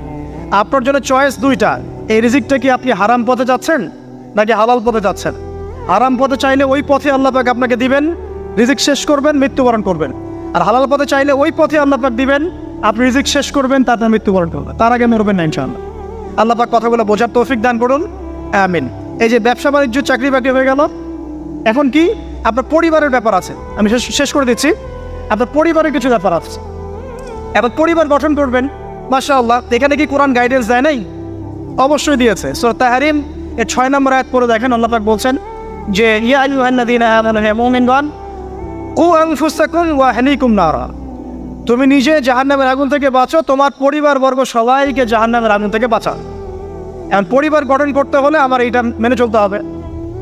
আপনার জন্য চয়েস দুইটা, এই রিজিকটা কি আপনি হারাম পথে যাচ্ছেন নাকি হালাল পথে যাচ্ছেন। হারাম পথে চাইলে ওই পথে আল্লাহ পাক আপনাকে দিবেন, রিজিক শেষ করবেন, মৃত্যুবরণ করবেন। আর হালাল পথে চাইলে ওই পথে আল্লাহ পাক দিবেন, আপনি রিজিক শেষ করবেন, তারপর মৃত্যুবরণ করবেন, তার আগে মরবেন না ইনশাআল্লাহ। আল্লাহ পাক কথাগুলো বোঝার তৌফিক দান করুন, আমিন। এই যে ব্যবসা বাণিজ্য চাকরি বাকরি হয়ে গেল, এখন কি আপনার পরিবারের ব্যাপার আছে। আমি শেষ করে দিচ্ছি, আপনার পরিবারের কিছু ব্যাপার আছে। এখন পরিবার গঠন করবেন, মাশাআল্লাহ। এখানে কি কোরআন গাইডেন্স দেয় নাই? অবশ্যই দিয়েছে। সূরা তাহরিম এর 6 নম্বর আয়াত পড়ে দেখেন, আল্লাহ পাক বলছেন যে ইয়া আইয়ুহাল্লাযীনা আমানু হে মুমিনগণ কু আনফুসাকুম ওয়া আহলিকুম নারা, তুমি নিজে জাহান্নামের আগুন থেকে বাঁচো, তোমার পরিবারবর্গ সবাইকে জাহান্নামের আগুন থেকে বাঁচাও। এখন পরিবার গঠন করতে হলে আমার এইটা মেনে চলতে হবে,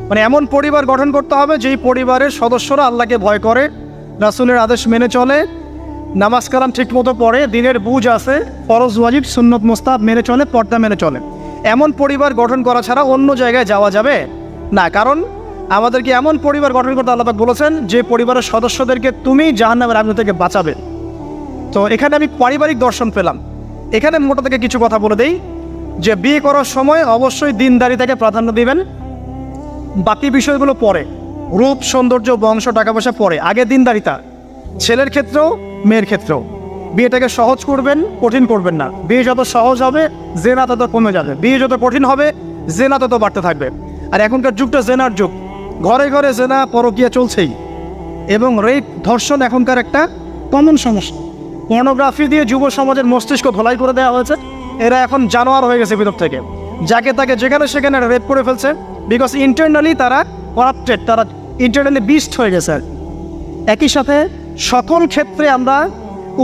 মানে এমন পরিবার গঠন করতে হবে যেই পরিবারের সদস্যরা আল্লাহকে ভয় করে, রাসূলের আদেশ মেনে চলে, নামাজ কালাম ঠিক মতো পড়ে, দিনের বুঝ আছে, ফরজ ওয়াজিব সুন্নত মুস্তাহাব মেনে চলে, পর্দা মেনে চলে। এমন পরিবার গঠন করা ছাড়া অন্য জায়গায় যাওয়া যাবে না। কারণ আমাদেরকে এমন পরিবার গঠন করতে আল্লাহ পাক বলেছেন যে পরিবারের সদস্যদেরকে তুমি জাহান্নামের আগুন থেকে বাঁচাবে। তো এখানে আমি পারিবারিক দর্শন পেলাম। এখানে মোটা থেকে কিছু কথা বলে দেই যে বিয়ে করার সময় অবশ্যই দিনদারিতাকে প্রাধান্য দিবেন, বাকি বিষয়গুলো পরে, রূপ সৌন্দর্য বংশ টাকা পয়সা পরে, আগে দিনদারিতা। ছেলের ক্ষেত্রেও মেয়ের ক্ষেত্রেও বিয়েটাকে সহজ করবেন, কঠিন করবেন না। বিয়ে যত সহজ হবে জেনা তত কমে যাবে, বিয়ে যত কঠিন হবে জেনা তত বাড়তে থাকবে। আর এখনকার যুগটা জেনার যুগ, ঘরে ঘরে জেনা পরকীয়া চলছেই, এবং রেপ ধর্ষণ এখনকার একটা কমন সমস্যা। পর্নোগ্রাফি দিয়ে যুব সমাজের মস্তিষ্ক ধোলাই করে দেওয়া হয়েছে, এরা এখন জানোয়ার হয়ে গেছে ভিতর থেকে, যাকে তাকে যেখানে সেখানে রেপ করে ফেলছে, বিকজ ইন্টারনালি তারা করাপ্টেড, তারা ইন্টারনালি বিস্ট হয়ে গেছে। একই সাথে সকল ক্ষেত্রে আমরা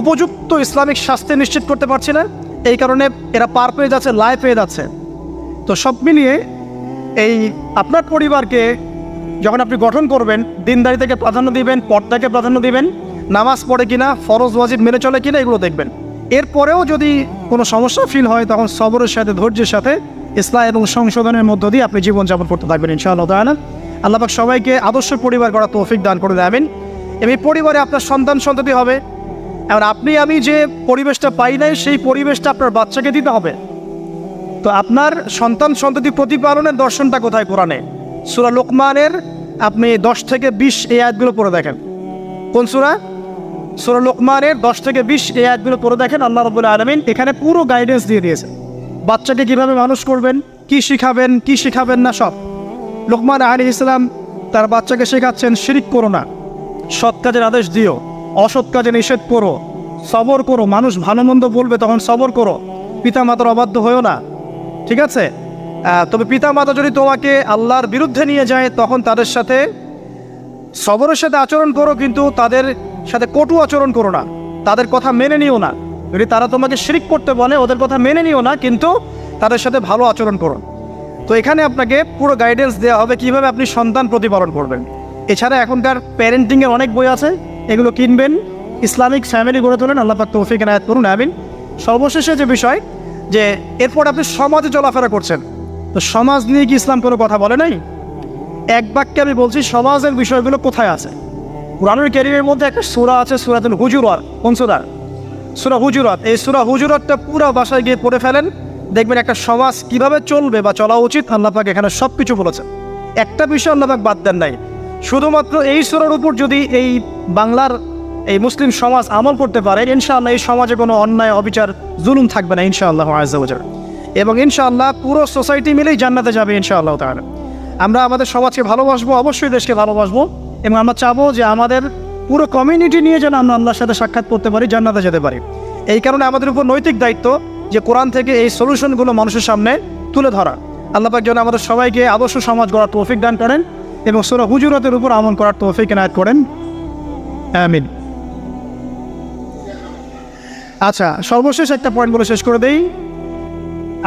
উপযুক্ত ইসলামিক শাস্তি নিশ্চিত করতে পারছি না, এই কারণে এরা পার পেয়ে যাচ্ছে, লাইফ পেয়ে যাচ্ছে। তো সব মিলিয়ে এই আপনার পরিবারকে যখন আপনি গঠন করবেন, দিনদারিতাকে প্রাধান্য দিবেন, পর্দাকে প্রাধান্য দিবেন, নামাজ পড়ে কিনা, ফরজ ওয়াজিব মেনে চলে কিনা, এগুলো দেখবেন। এরপরেও যদি কোনো সমস্যা ফিল হয় তখন সবরের সাথে, ধৈর্যের সাথে, ইসলাম এবং সংশোধনের মধ্য দিয়ে আপনি জীবনযাপন করতে থাকবেন ইনশাআল্লাহ তাআলা। আল্লাহ পাক সবাইকে আদর্শ পরিবার গড়ার তৌফিক দান করে দেবেন। এবং এই পরিবারে আপনার সন্তান সন্ততি হবে, এবং আপনি আমি যে পরিবেশটা পাই নাই সেই পরিবেশটা আপনার বাচ্চাকে দিতে হবে। তো আপনার সন্তান সন্ততি প্রতিপালনের দর্শনটা কোথায়? কোরআনে সূরা লোকমানের আপনি 10 থেকে 20 এই আয়াতগুলো পড়ে দেখেন। কোন সূরা? সূরা লোকমানের 10 থেকে 20 এই আয়াতগুলো পড়ে দেখেন। আল্লাহ রাব্বুল আলামিন এখানে পুরো গাইডেন্স দিয়ে দিয়েছে, বাচ্চাকে কীভাবে মানুষ করবেন, কি শিখাবেন, কি শিখাবেন না সব। লোকমান আলাইহিস সালাম তার বাচ্চাকে শেখাচ্ছেন, শিরিক করো না, সৎ কাজের আদেশ দিও, অসৎ কাজে নিষেধ করো, সবর করো, মানুষ ভালো মন্দ বলবে তখন সবর করো, পিতা মাতার অবাধ্য হয়েও না, ঠিক আছে? তবে পিতা মাতা যদি তোমাকে আল্লাহর বিরুদ্ধে নিয়ে যায় তখন তাদের সাথে সবরের সাথে আচরণ করো, কিন্তু তাদের সাথে কটু আচরণ করো না, তাদের কথা মেনে নিও না। যদি তারা তোমাকে শিরিক করতে বলে ওদের কথা মেনে নিও না, কিন্তু তাদের সাথে ভালো আচরণ করো। তো এখানে আপনাকে পুরো গাইডেন্স দেওয়া হবে কীভাবে আপনি সন্তান প্রতিপালন করবেন। এছাড়া এখনকার প্যারেন্টিংয়ের অনেক বই আছে, এগুলো কিনবেন, ইসলামিক ফ্যামিলি গড়ে তোলেন। আল্লাহ পাক তৌফিক এনায়েত করুন, আমিন। সর্বশেষে যে বিষয়, যে এরপর আপনি সমাজে চলাফেরা করছেন, তো সমাজ নিয়ে কি ইসলাম কোনো কথা বলে নাই? এক বাক্যে আমি বলছি সমাজের বিষয়গুলো কোথায় আছে। কুরআনুল কারীমের মধ্যে একটা সূরা আছে, সূরাতুল হুজুরাত। কোন সূরা? সূরা হুজুরাত। এই সূরা হুজুরাতটা পুরো বাসায় গিয়ে পড়ে ফেলেন, দেখবেন একটা সমাজ কিভাবে চলবে বা চলা উচিত আল্লাহ পাক এখানে সব কিছু বলেছেন। একটা বিষয় আল্লাহ পাক বাদ দেন নাই। শুধুমাত্র এই সূরার উপর যদি এই বাংলার এই মুসলিম সমাজ আমল করতে পারে, ইনশাআল্লাহ এই সমাজে কোনো অন্যায়, অবিচার, জুলুম থাকবে না ইনশাআল্লাহ আযজা ওয়া জাল। এবং ইনশাআল্লাহ পুরো সোসাইটি মিলেই জান্নাতে যাবে ইনশাআল্লাহ তাআলা। আমরা আমাদের সমাজকে ভালোবাসবো, অবশ্যই দেশকে ভালোবাসবো, এবং আমরা চাবো যে আমাদের পুরো কমিউনিটি নিয়ে যেন আমরা আল্লাহর সাথে সাক্ষাৎ করতে পারি, জান্নাতে যেতে পারি। এই কারণে আমাদের উপর নৈতিক দায়িত্ব যে কোরআন থেকে এই সলিউশনগুলো মানুষের সামনে তুলে ধরা। আল্লাহ পাক যেন আমাদের সবাইকে আদর্শ সমাজ গড়ার তৌফিক দান করেন এবং সূরা হুজুরাতের উপর আমল করার তৌফিক এনায়েত করেন, আমিন। আচ্ছা, সর্বশেষ একটা পয়েন্ট বলে শেষ করে দেই,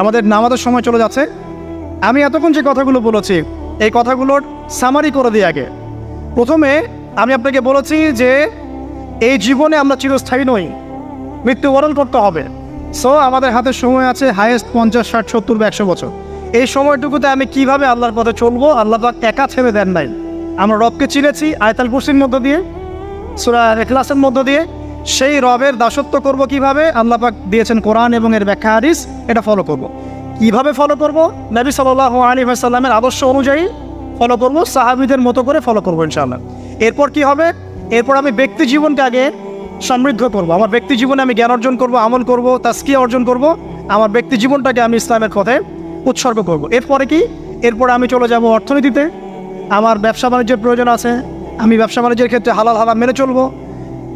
আমাদের নামাজের সময় চলে যাচ্ছে। আমি এতক্ষণ যে কথাগুলো বলেছি এই কথাগুলোর সামারি করে দিই আগে। প্রথমে আমি আপনাকে বলেছি যে এই জীবনে আমরা চিরস্থায়ী নই, মৃত্যুবরণ করতে হবে। সো আমাদের হাতে সময় আছে হায়েস্ট 50, 60, 70 বা 100 বছর। এই সময়টুকুতে আমি কিভাবে আল্লাহর পথে চলবো, আল্লাহ পাক একা ছেড়ে দেন নাই। আমরা রবকে চিনেছি আয়াতুল কুরসির মধ্য দিয়ে, সূরা ইখলাসের মধ্য দিয়ে। সেই রবের দাসত্ব করব কিভাবে, আল্লাহ পাক দিয়েছেন কোরআন এবং এর ব্যাখ্যা হাদিস, এটা ফলো করব। কিভাবে ফলো করব? নবী সাল্লাল্লাহু আলাইহি ওয়াসাল্লামের আদর্শ অনুযায়ী ফলো করব, সাহাবীদের মতো করে ফলো করব ইনশাআল্লাহ। এরপর কি হবে? এরপর আমি ব্যক্তি জীবনকে আগে সমৃদ্ধ করব। আমার ব্যক্তি জীবনে আমি জ্ঞান অর্জন করব, আমল করব, তাজকিয়া অর্জন করব, আমার ব্যক্তি জীবনটাকে আমি ইসলামের পথে উৎসর্গ করব। এরপরে কি? এরপরে আমি চলে যাব অর্থনীতিতে। আমার ব্যবসা বাণিজ্যের প্রয়োজন আছে, আমি ব্যবসা বাণিজ্যের ক্ষেত্রে হালাল হারাম মেনে চলবো।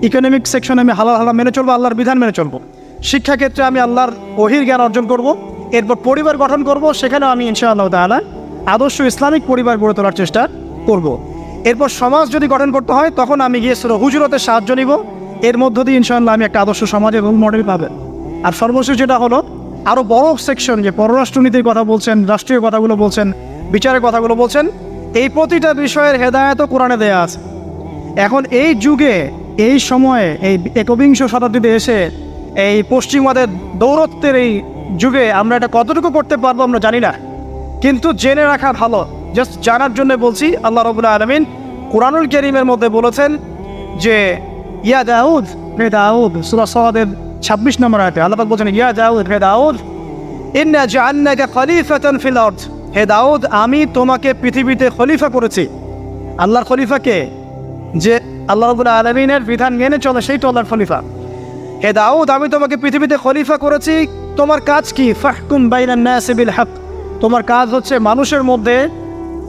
ইকোনমিক সেকশনে আমি হালাল হারাম মেনে চলবো, আল্লাহর বিধান মেনে চলবো। শিক্ষাক্ষেত্রে আমি আল্লাহর ওহীর জ্ঞান অর্জন করব। এরপর পরিবার গঠন করব, সেখানেও আমি ইনশাআল্লাহ তাআলা আদর্শ ইসলামিক পরিবার গড়ে তোলার চেষ্টা করব। এরপর সমাজ যদি গঠন করতে হয় তখন আমি গিয়ে সূরা হুজুরাতের সাহায্য নিব। এর মধ্য দিয়ে ইনশাআল্লাহ আমি একটা আদর্শ সমাজের রোল মডেল পাবেন। আর সর্বশেষ যেটা হলো, আরও বড় সেকশন, যে পররাষ্ট্রনীতির কথা বলছেন, রাষ্ট্রীয় কথাগুলো বলছেন, বিচারের কথাগুলো বলছেন, এই প্রতিটা বিষয়ের হেদায়েতও কোরআনে দেয়া আছে। এখন এই যুগে, এই সময়ে, এই 21 শতাব্দীতে এসে এই পশ্চিমাদের দৌরত্বের এই যুগে আমরা এটা কতটুকু করতে পারবো আমরা জানি না, কিন্তু জেনে রাখা ভালো। জাস্ট জানার জন্য বলছি। আল্লাহ রাব্বুল আলামিন কুরআনুল কারীমের মধ্যে বলেছেন যে ইয়া দাউদ, হে দাউদ, সূরা সাদের 26 নম্বর আয়াতে আল্লাহ পাক বলেন, ইয়া দাউদ, হে দাউদ, ইন্না জাআলনাকা খলিফাতান ফিল আরদ, হে দাউদ আমি তোমাকে পৃথিবীতে খলিফা করেছি। আল্লাহর খলিফাকে, যে আল্লাহ রাব্বুল আলামিনের বিধান মেনে চলে, সেই তো আল্লাহর খলিফা। হে দাউদ আমি তোমাকে পৃথিবীতে খলিফা করেছি, তোমার কাজ কি? ফাহকুম বাইনান নাসি বিল হক, তোমার কাজ হচ্ছে মানুষের মধ্যে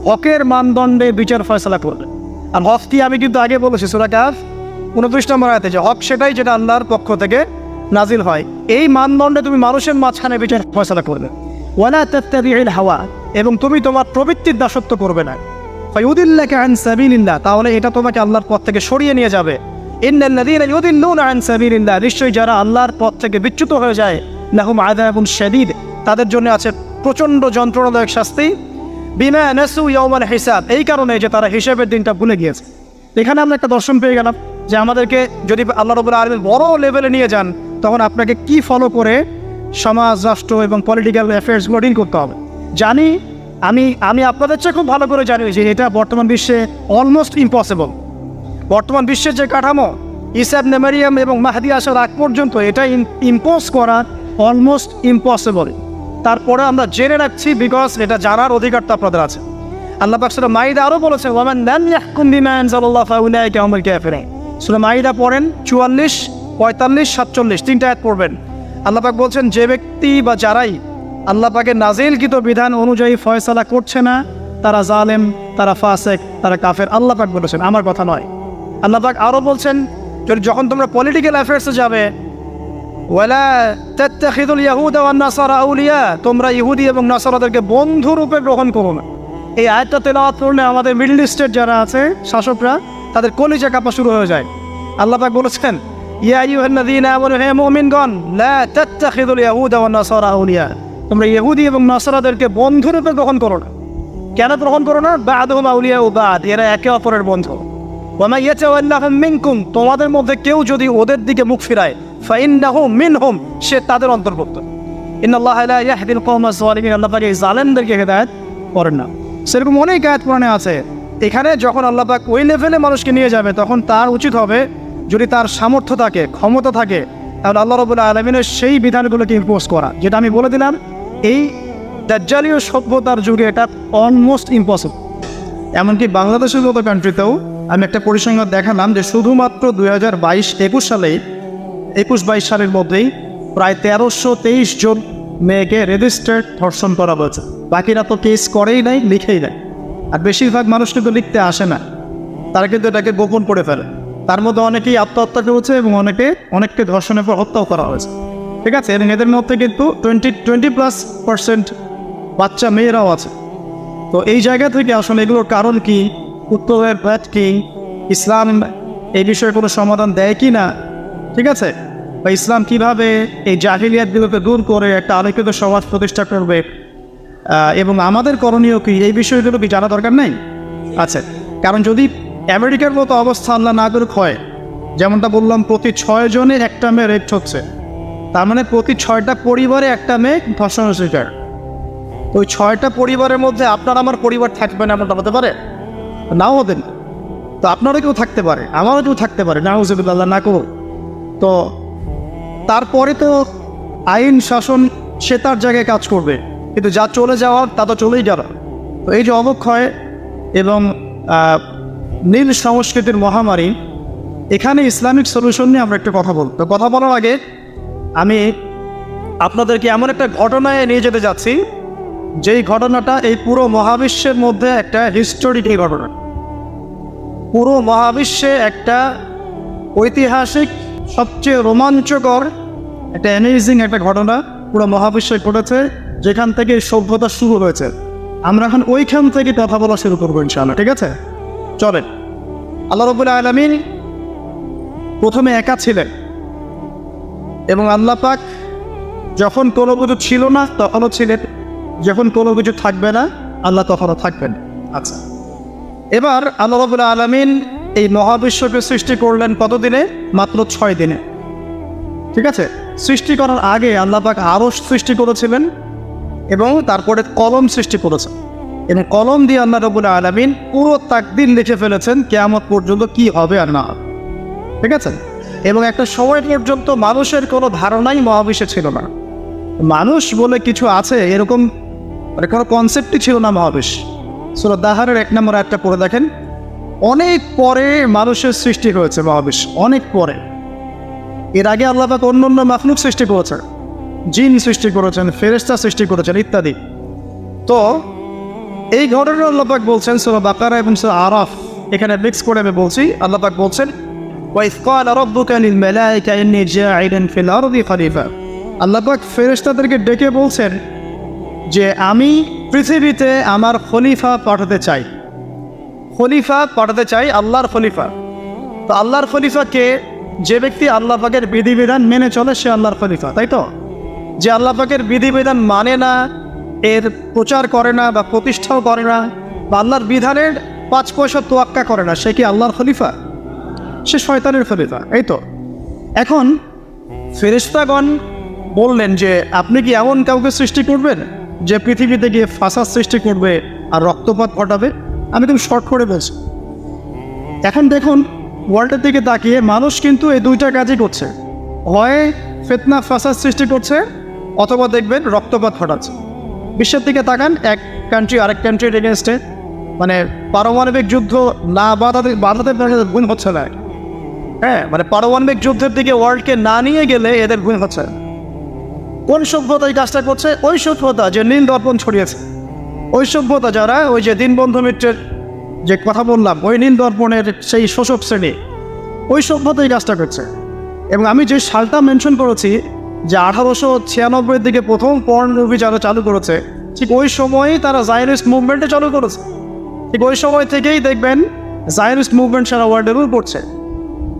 হকের মানদণ্ডে বিচার ফয়সালা করবে। আর হক কি আমি কিন্তু আগে বলেছি সূরা কাহফ 29 নম্বর আয়াতে, যে হক সেটাই যেটা আল্লাহর পক্ষ থেকে নাজিল হয়। এই মানদণ্ডে তুমি মানুষের মাঝখানে বিচার ফয়সালা করবে। ওয়ালা তাত্তাবিউল হাওয়া, এবং তুমি তোমার প্রবৃত্তির দাসত্ব করবে না। ফায়ুদিল্লাকা আন সাবিলিল্লাহ, তাহলে এটা তোমাকে আল্লাহর পথ থেকে সরিয়ে নিয়ে যাবে। ইন্নাল্লাযীনা ইউদিল্লুনা আন সাবিলিল্লাহ, নিশ্চয়ই যারা আল্লাহর পথ থেকে বিচ্যুত হয়ে যায়, লাহুম আযাবুন শাদীদ, তাদের জন্য আছে প্রচণ্ড যন্ত্রণাদায়ক শাস্তি। বিমা নাসু ইয়াউমাল হিসাব, এই কারণে যে তারা হিসাবের দিনটা ভুলে গিয়েছে। এখানে আমরা একটা দর্শন পেয়ে গেলাম যে আমাদেরকে যদি আল্লাহ রাব্বুল আলামিন বড় লেভেলে নিয়ে যান, তখন আপনাকে কি ফলো করে সমাজ, রাষ্ট্র এবং পলিটিক্যাল অ্যাফেয়ার্সগুলো ডিল করতে হবে। জানি আমি আপনাদের চেয়ে খুব ভালো করে জানি যে এটা বর্তমান বিশ্বে অলমোস্ট ইম্পসিবল। বর্তমান বিশ্বের যে কাঠামো, ঈসা ইবনে মারইয়াম এবং মাহদী আসার আগ পর্যন্ত এটা ইম্পোজ করা অলমোস্ট ইম্পসিবল। তারপরে আমরা জেনে রাখছি, বিকজ এটা জানার অধিকার তো আপনাদের আছে। আল্লাহ পাক সূরা মাইদা আরও বলেছেন, ওয়ামান লাম ইয়াহকুম বিমা আনজালাল্লাহু ফাউলাইকা হুমুল কাফিরুন। সূরা মাইদা পড়েন 44, 45, 47 তিনটা আয়াত পড়বেন। আল্লাহ পাক বলছেন, যে ব্যক্তি বা যারাই আল্লাহ পাকের নাজিলকৃত বিধান অনুযায়ী ফয়সালা করছে না, তারা জালেম, তারা ফাসেক, তারা কাফের। আল্লাহ পাক বলেছেন, আমার কথা নয়। আল্লাহ পাক আরও বলছেন, যখন তোমরা পলিটিক্যাল অ্যাফেয়ার্সে যাবে, ওয়ালা তাত্তাখিযুল ইয়াহুদা ওয়ান নাসারা আউলিয়া, তোমরা ইহুদি এবং নাসারাদেরকে বন্ধু রূপে গ্রহণ করো না। এই আয়াতটা তেলাওয়াত করলে আমাদের মিডল ইস্টের যারা আছে শাসকরা, তাদের কলিজা কাঁপা শুরু হয়ে যায়। আল্লাহ পাক বলেছেন, ইয়া আইয়ুহাল্লাযীনা আমানু, হে মুমিনগণ, লা তাত্তাখিযুল ইয়াহুদা ওয়ান নাসারা আউলিয়া, তোমরা ইহুদি এবং নাসারাদেরকে বন্ধু রূপে গ্রহণ করো না। কেন গ্রহণ করো না? বা'দুহুম আউলিয়াউ বা'দ, এরা একে অপরের বন্ধু। ওয়া মান ইয়াতাওয়াল্লাহুম মিনকুম, তোমাদের মধ্যে কেউ যদি ওদের দিকে মুখ ফিরায়, ফাইন্নাহু মিনহুম, সে তাদের অন্তর্ভুক্ত। ইন্নাল্লাহা লা ইয়াহদিল কওমাজ যালিমিন, আল্লাহ পাক এই জালেমদেরকে হেদায়েত করেন না। সেরকম অনেক আয়াত কোরআনে আছে। এখানে যখন আল্লাহ পাক ওই লেভেলে মানুষকে নিয়ে যাবে, তখন তার উচিত হবে, যদি তার সামর্থ্য থাকে, ক্ষমতা থাকে, তাহলে আল্লাহ রাব্বুল আলামিনের সেই বিধানগুলোকে ইম্পোজ করা। যেটা আমি বলে দিলাম, এই দাজ্জালীয় সভ্যতার যুগে এটা অলমোস্ট ইম্পসিবল। এমনকি বাংলাদেশের মতো কান্ট্রিতেও আমি একটা পরিসংখ্যান দেখালাম যে শুধুমাত্র 2021 সালের মধ্যেই প্রায় 1323 জন মেয়েকে রেজিস্টার্ড ধর্ষণ করা হয়েছে। বাকিরা তো কেস করেই নাই, লিখেই নাই। আর বেশিরভাগ মানুষ কিন্তু লিখতে আসে না, তারা কিন্তু এটাকে গোপন করে ফেলে। তার মধ্যে অনেকেই আত্মহত্যা করেছে এবং অনেককে ধর্ষণের পর হত্যাও করা হয়েছে। ঠিক আছে, এবং এদের মধ্যে কিন্তু 20+ বাচ্চা মেয়েরাও আছে। তো এই জায়গা থেকে আসলে এগুলোর কারণ কি, উত্তরের ব্যাট কি, ইসলাম এই বিষয়ে কোনো সমাধান দেয় কি না, ঠিক আছে, বা ইসলাম কিভাবে এই জাহিলিয়াতগুলোকে দূর করে একটা আলোকিত সমাজ প্রতিষ্ঠা করবে, এবং আমাদের করণীয় কি, এই বিষয়গুলো কি জানা দরকার নেই? আচ্ছা, কারণ যদি আমেরিকার মতো অবস্থা আল্লাহ না করুক হয়, যেমনটা বললাম, প্রতি 6 জনে একটা মেয়ে রেপ হচ্ছে, তার মানে প্রতি 6টা পরিবারে একটা মেয়ে ধর্ষণের শিকার। ওই 6টা পরিবারের মধ্যে আপনার আমার পরিবার থাকবে না, এমনটা হতে পারে? নাও হতেন। তো আপনারও কেউ থাকতে পারে, আমারও কেউ থাকতে পারে, নাউযুবিল্লাহ, না করুন। তো তারপরে তো আইন শাসন সে তার জায়গায় কাজ করবে, কিন্তু যা চলে যাওয়ার তা তো চলেই গেল। তো এই যে অবক্ষয় এবং নীল সংস্কৃতির মহামারী, এখানে ইসলামিক সলিউশন নিয়ে আমরা একটা কথা বলব। তো কথা বলার আগে আমি আপনাদেরকে এমন একটা ঘটনায় নিয়ে যেতে যাচ্ছি, যেই ঘটনাটা এই পুরো মহাবিশ্বের মধ্যে একটা হিস্টোরিক ঘটনা। পুরো মহাবিশ্বে একটা ঐতিহাসিক, সবচেয়ে রোমাঞ্চকর, একটা অ্যামেজিং একটা ঘটনা পুরো মহাবিশ্বে ঘটেছে, যেখান থেকে সভ্যতা শুরু হয়েছে। আমরা এখন ওইখান থেকে কথা বলা শুরু করবো ইনশাআল্লাহ, ঠিক আছে? চলেন। আল্লাহ রাব্বুল আলামিন প্রথমে একা ছিলেন, এবং আল্লাহ পাক যখন কোনো কিছু ছিল না তখনও ছিলেন, যখন কোনো কিছু থাকবে না আল্লাহ তখনও থাকবেন। আচ্ছা, এবার আল্লাহ রাব্বুল আলামিন এই মহাবিশ্বকে সৃষ্টি করলেন কত দিনে? মাত্র 6 দিনে। ঠিক আছে, সৃষ্টি করার আগে আল্লাহ পাক আরশ সৃষ্টি করেছিলেন, এবং তারপরে কলম সৃষ্টি করেছেন, এবং কলম দিয়ে আল্লাহ রাব্বুল আলামিন পুরো তাকদীর লিখে ফেলেছেন কিয়ামত পর্যন্ত কি হবে আর না হবে। ঠিক আছে, এবং একটা সময় পর্যন্ত মানুষের কোনো ধারণাই মহাবিশ্বে ছিল না। মানুষ বলে কিছু আছে এরকম কোনো কনসেপ্টই ছিল না মহাবিশ্ব। সূরা দাহারের 1 নম্বর আয়াতটা পড়ে দেখেন। অনেক পরে মানুষের সৃষ্টি হয়েছে মহাবিশ্ব, অনেক পরে। এর আগে আল্লাহ পাক অন্য মাখলুক সৃষ্টি করেছেন, জিন সৃষ্টি করেছেন, ফেরেশতা সৃষ্টি করেছেন ইত্যাদি। তো এই ঘটনা আল্লাহ পাক বলছেন সূরা বাকারা এবং সূরা আরাফ, এখানে মিক্স করে আমি বলছি। আল্লাহ পাক বলছেন, وَإِذْ قَالَ رَبُّكَ لِلْمَلَائِكَةِ إِنِّي جَاعِلٌ فِي الْأَرْضِ خَلِيفَةً। আল্লাহ পাক ফেরেশতাদেরকে ডেকে বলছেন যে আমি পৃথিবীতে আমার খলিফা পাঠাতে চাই। খলিফা পাঠাতে চাই, আল্লাহর খলিফা। তো আল্লাহর খলিফাকে, যে ব্যক্তি আল্লাহ পাকের বিধিবিধান মেনে চলে সে আল্লাহর খলিফা, তাই তো? যে আল্লাহ পাকের বিধিবিধান মানে না, এর প্রচার করে না বা প্রতিষ্ঠাও করে না, বা আল্লাহর বিধানের 5 পয়সা তোয়াক্কা করে না, সে কি আল্লাহর খলিফা? সে শয়তানের খলিফা, এই তো। এখন ফেরেশতাগণ বললেন যে আপনি কি এমন কাউকে সৃষ্টি করবেন যে পৃথিবীতে গিয়ে ফাসাদ সৃষ্টি করবে আর রক্তপাত ঘটাবে? আমি তুমি শর্ট করে বলছি। এখন দেখুন, ওয়ার্ল্ডের দিকে তাকিয়ে মানুষ কিন্তু এই দুইটা কাজই করছে, হয় ফিতনা ফাসাদ সৃষ্টি করছে অথবা দেখবেন রক্তপাত ঘটাচ্ছে। বিশ্বের দিকে তাকান, এক কান্ট্রি আরেক কান্ট্রির এগেনস্টে, মানে পারমাণবিক যুদ্ধ না বাধাতে গুণ হচ্ছে না। হ্যাঁ, মানে পারমাণবিক যুদ্ধের দিকে ওয়ার্ল্ডকে না নিয়ে গেলে এদের গুণ হচ্ছে না। কোন সভ্যতা এই কাজটা করছে? ওই সভ্যতা যে নীল দর্পণ ছড়িয়েছে, ওই সভ্যতা যারা ওই যে দীনবন্ধু মিত্রের যে কথা বললাম, ওই নীল দর্পণের সেই শোষক শ্রেণী, ওই সভ্যতা এই কাজটা করছে। এবং আমি যে সালটা মেনশন করেছি যে 1896 দিকে প্রথম পর্ন মুভি যারা চালু করেছে, ঠিক ওই সময়ই তারা জায়নিস্ট মুভমেন্টে চালু করেছে। ঠিক ওই সময় থেকেই দেখবেন জায়নিস্ট মুভমেন্ট সারা ওয়ার্ল্ডের উপর পড়ছে।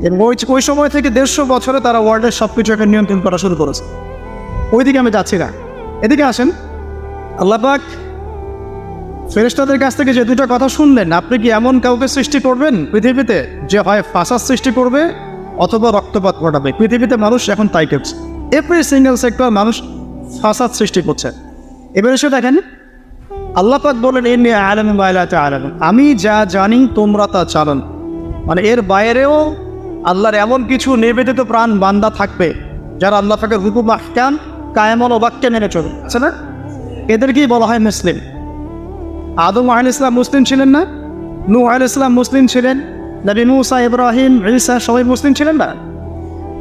এবং ওই সময় থেকে 150 বছরে তারা ওয়ার্ল্ডের সব কিছুকে নিয়ন্ত্রণ করা শুরু করেছে। ওইদিকে আমি যাচ্ছি না, এদিকে আসেন। আল্লাহ পাক ফেরেশতাদের কাছ থেকে যে দুটো কথা শুনলেন, আপনি কি এমন কাউকে সৃষ্টি করবেন পৃথিবীতে যে হয় ফাসাদ সৃষ্টি করবে অথবা রক্তপাত ঘটাবে? পৃথিবীতে মানুষ এখন তাই করছে, এভরি সিঙ্গেল সেক্টর মানুষ ফাসাদ সৃষ্টি করছে। এবার এসে দেখেন, আল্লাহ পাক বলেন ইন্নী আ'লামু মা লা তা'লামুন, আমি যা জানি তোমরা তা জানো না। মানে এর বাইরেও আল্লাহর এমন কিছু নিবেদিত প্রাণ বান্দা থাকবে যারা আল্লাহ পাকের হুকুম আহকাম কায়েমন বাক্যে মেনে চলবে, আছে না? এদেরকেই বলা হয় মুসলিম। আদম আলাইহিস সালাম মুসলিম ছিলেন না? নূহ আলাইহিস সালাম মুসলিম ছিলেন, নবী মুসা, ইব্রাহিম, ঈসা সবাই মুসলিম ছিলেন না?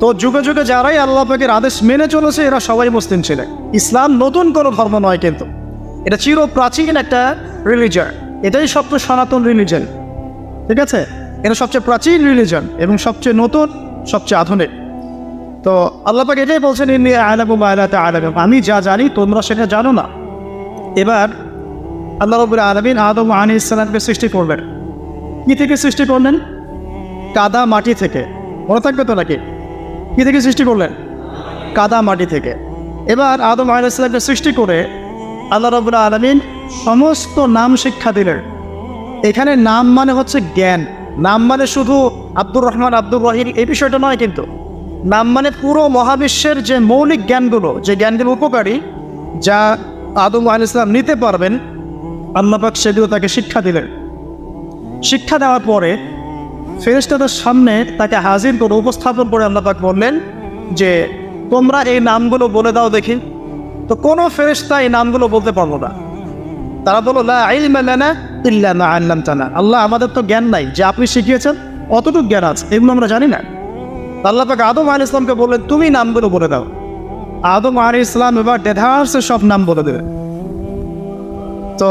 তো যুগে যুগে যারাই আল্লাহ পাকের আদেশ মেনে চলেছে এরা সবাই মুসলিম ছিলেন। ইসলাম নতুন কোনো ধর্ম নয়, কিন্তু এটা চির প্রাচীন একটা রিলিজন। এটাই সবচেয়ে সনাতন রিলিজন, ঠিক আছে? এটা সবচেয়ে প্রাচীন রিলিজন এবং সবচেয়ে নতুন, সবচেয়ে আধুনিক। তো আল্লাহ পাক এটাই বলছেন ইন্নী আ'লামু মা লা তা'লামুন, আমি যা জানি তোমরা সেটা জানো না। এবার আল্লাহ রাব্বুল আলামিন আদম আলাইহিস সালামকে সৃষ্টি করলেন। কি থেকে সৃষ্টি করলেন? কাদা মাটি থেকে। মনে থাকবে তো নাকি? কি থেকে সৃষ্টি করলেন? কাদা মাটি থেকে। এবার আদম আলাইহিস সালামকে সৃষ্টি করে আল্লাহ রাব্বুল আলামিন সমস্ত নাম শিক্ষা দিলেন। এখানে নাম মানে হচ্ছে জ্ঞান, নাম মানে শুধু আব্দুর রহমান, আব্দুর রহিম এই বিষয়টা নয়, কিন্তু নাম মানে পুরো মহাবিশ্বের যে মৌলিক জ্ঞানগুলো, যে জ্ঞানগুলো উপকারী, যা আদম আলাইহিস সালাম নিতে পারবেন, আল্লাহ পাক সেগুলো তাকে শিক্ষা দিলেন। শিক্ষা দেওয়ার পরে ফেরেশতাদের সামনে তাকে হাজির করে উপস্থাপন করে আল্লাহ পাক বললেন যে তোমরা এই নামগুলো বলে দাও দেখি। তো কোনো ফেরেশতা এই নামগুলো বলতে পারলো না। তারা বলল লা ইলমা লানা ইল্লা মা আল্লামতানা, আল্লাহ আমাদের তো জ্ঞান নাই, যে আপনি শিখিয়েছেন অতটুকু জ্ঞান আছে, এগুলো আমরা জানি না। আল্লাহ পাক আদম আলাইহিস সালামকে বললেন তুমি নামগুলো বলে দাও। আদম আলাইহিস সালাম এবার ডেধার্সে সব নাম বলে দেবে। তো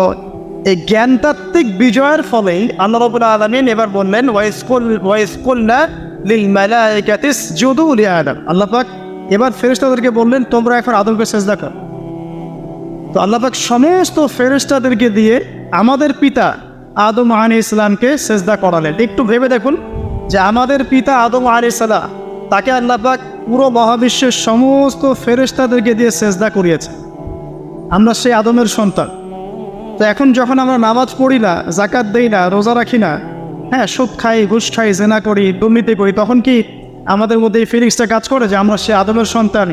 এই জ্ঞানতাত্ত্বিক বিজয়ের ফলেই আল্লাহ রাব্বুল আলামিন এবার বললেন ওয়াইজ কুলনা লিল মালাইকাতি ইসজুদু লিআদম। আল্লাহ পাক এবার ফেরেশতাদেরকে বললেন তোমরা এখন আদমকে সিজদা করো। তো আল্লাহ পাক সমস্ত ফেরেশতাদেরকে দিয়ে আমাদের পিতা আদম আলাইহিস সালামকে সিজদা করালেন। একটু ভেবে দেখুন যে আমাদের পিতা আদম আলাইহিস সালাম, তাকে আল্লাহ পাক পুরো মহাবিশ্বের সমস্ত ফেরেশতাদেরকে দিয়ে সিজদা করিয়েছে। আমরা সেই আদমের সন্তান। তো এখন যখন আমরা নামাজ পড়ি না, যাকাত দেই না, রোজা রাখি না, হ্যাঁ, সুদ খাই, ঘুষ খাই, জেনা করি, দুর্নীতি করি, তখন কি আমাদের মধ্যে এই ফিলিংসটা কাজ করে যে আমরা সে আদমের সন্তান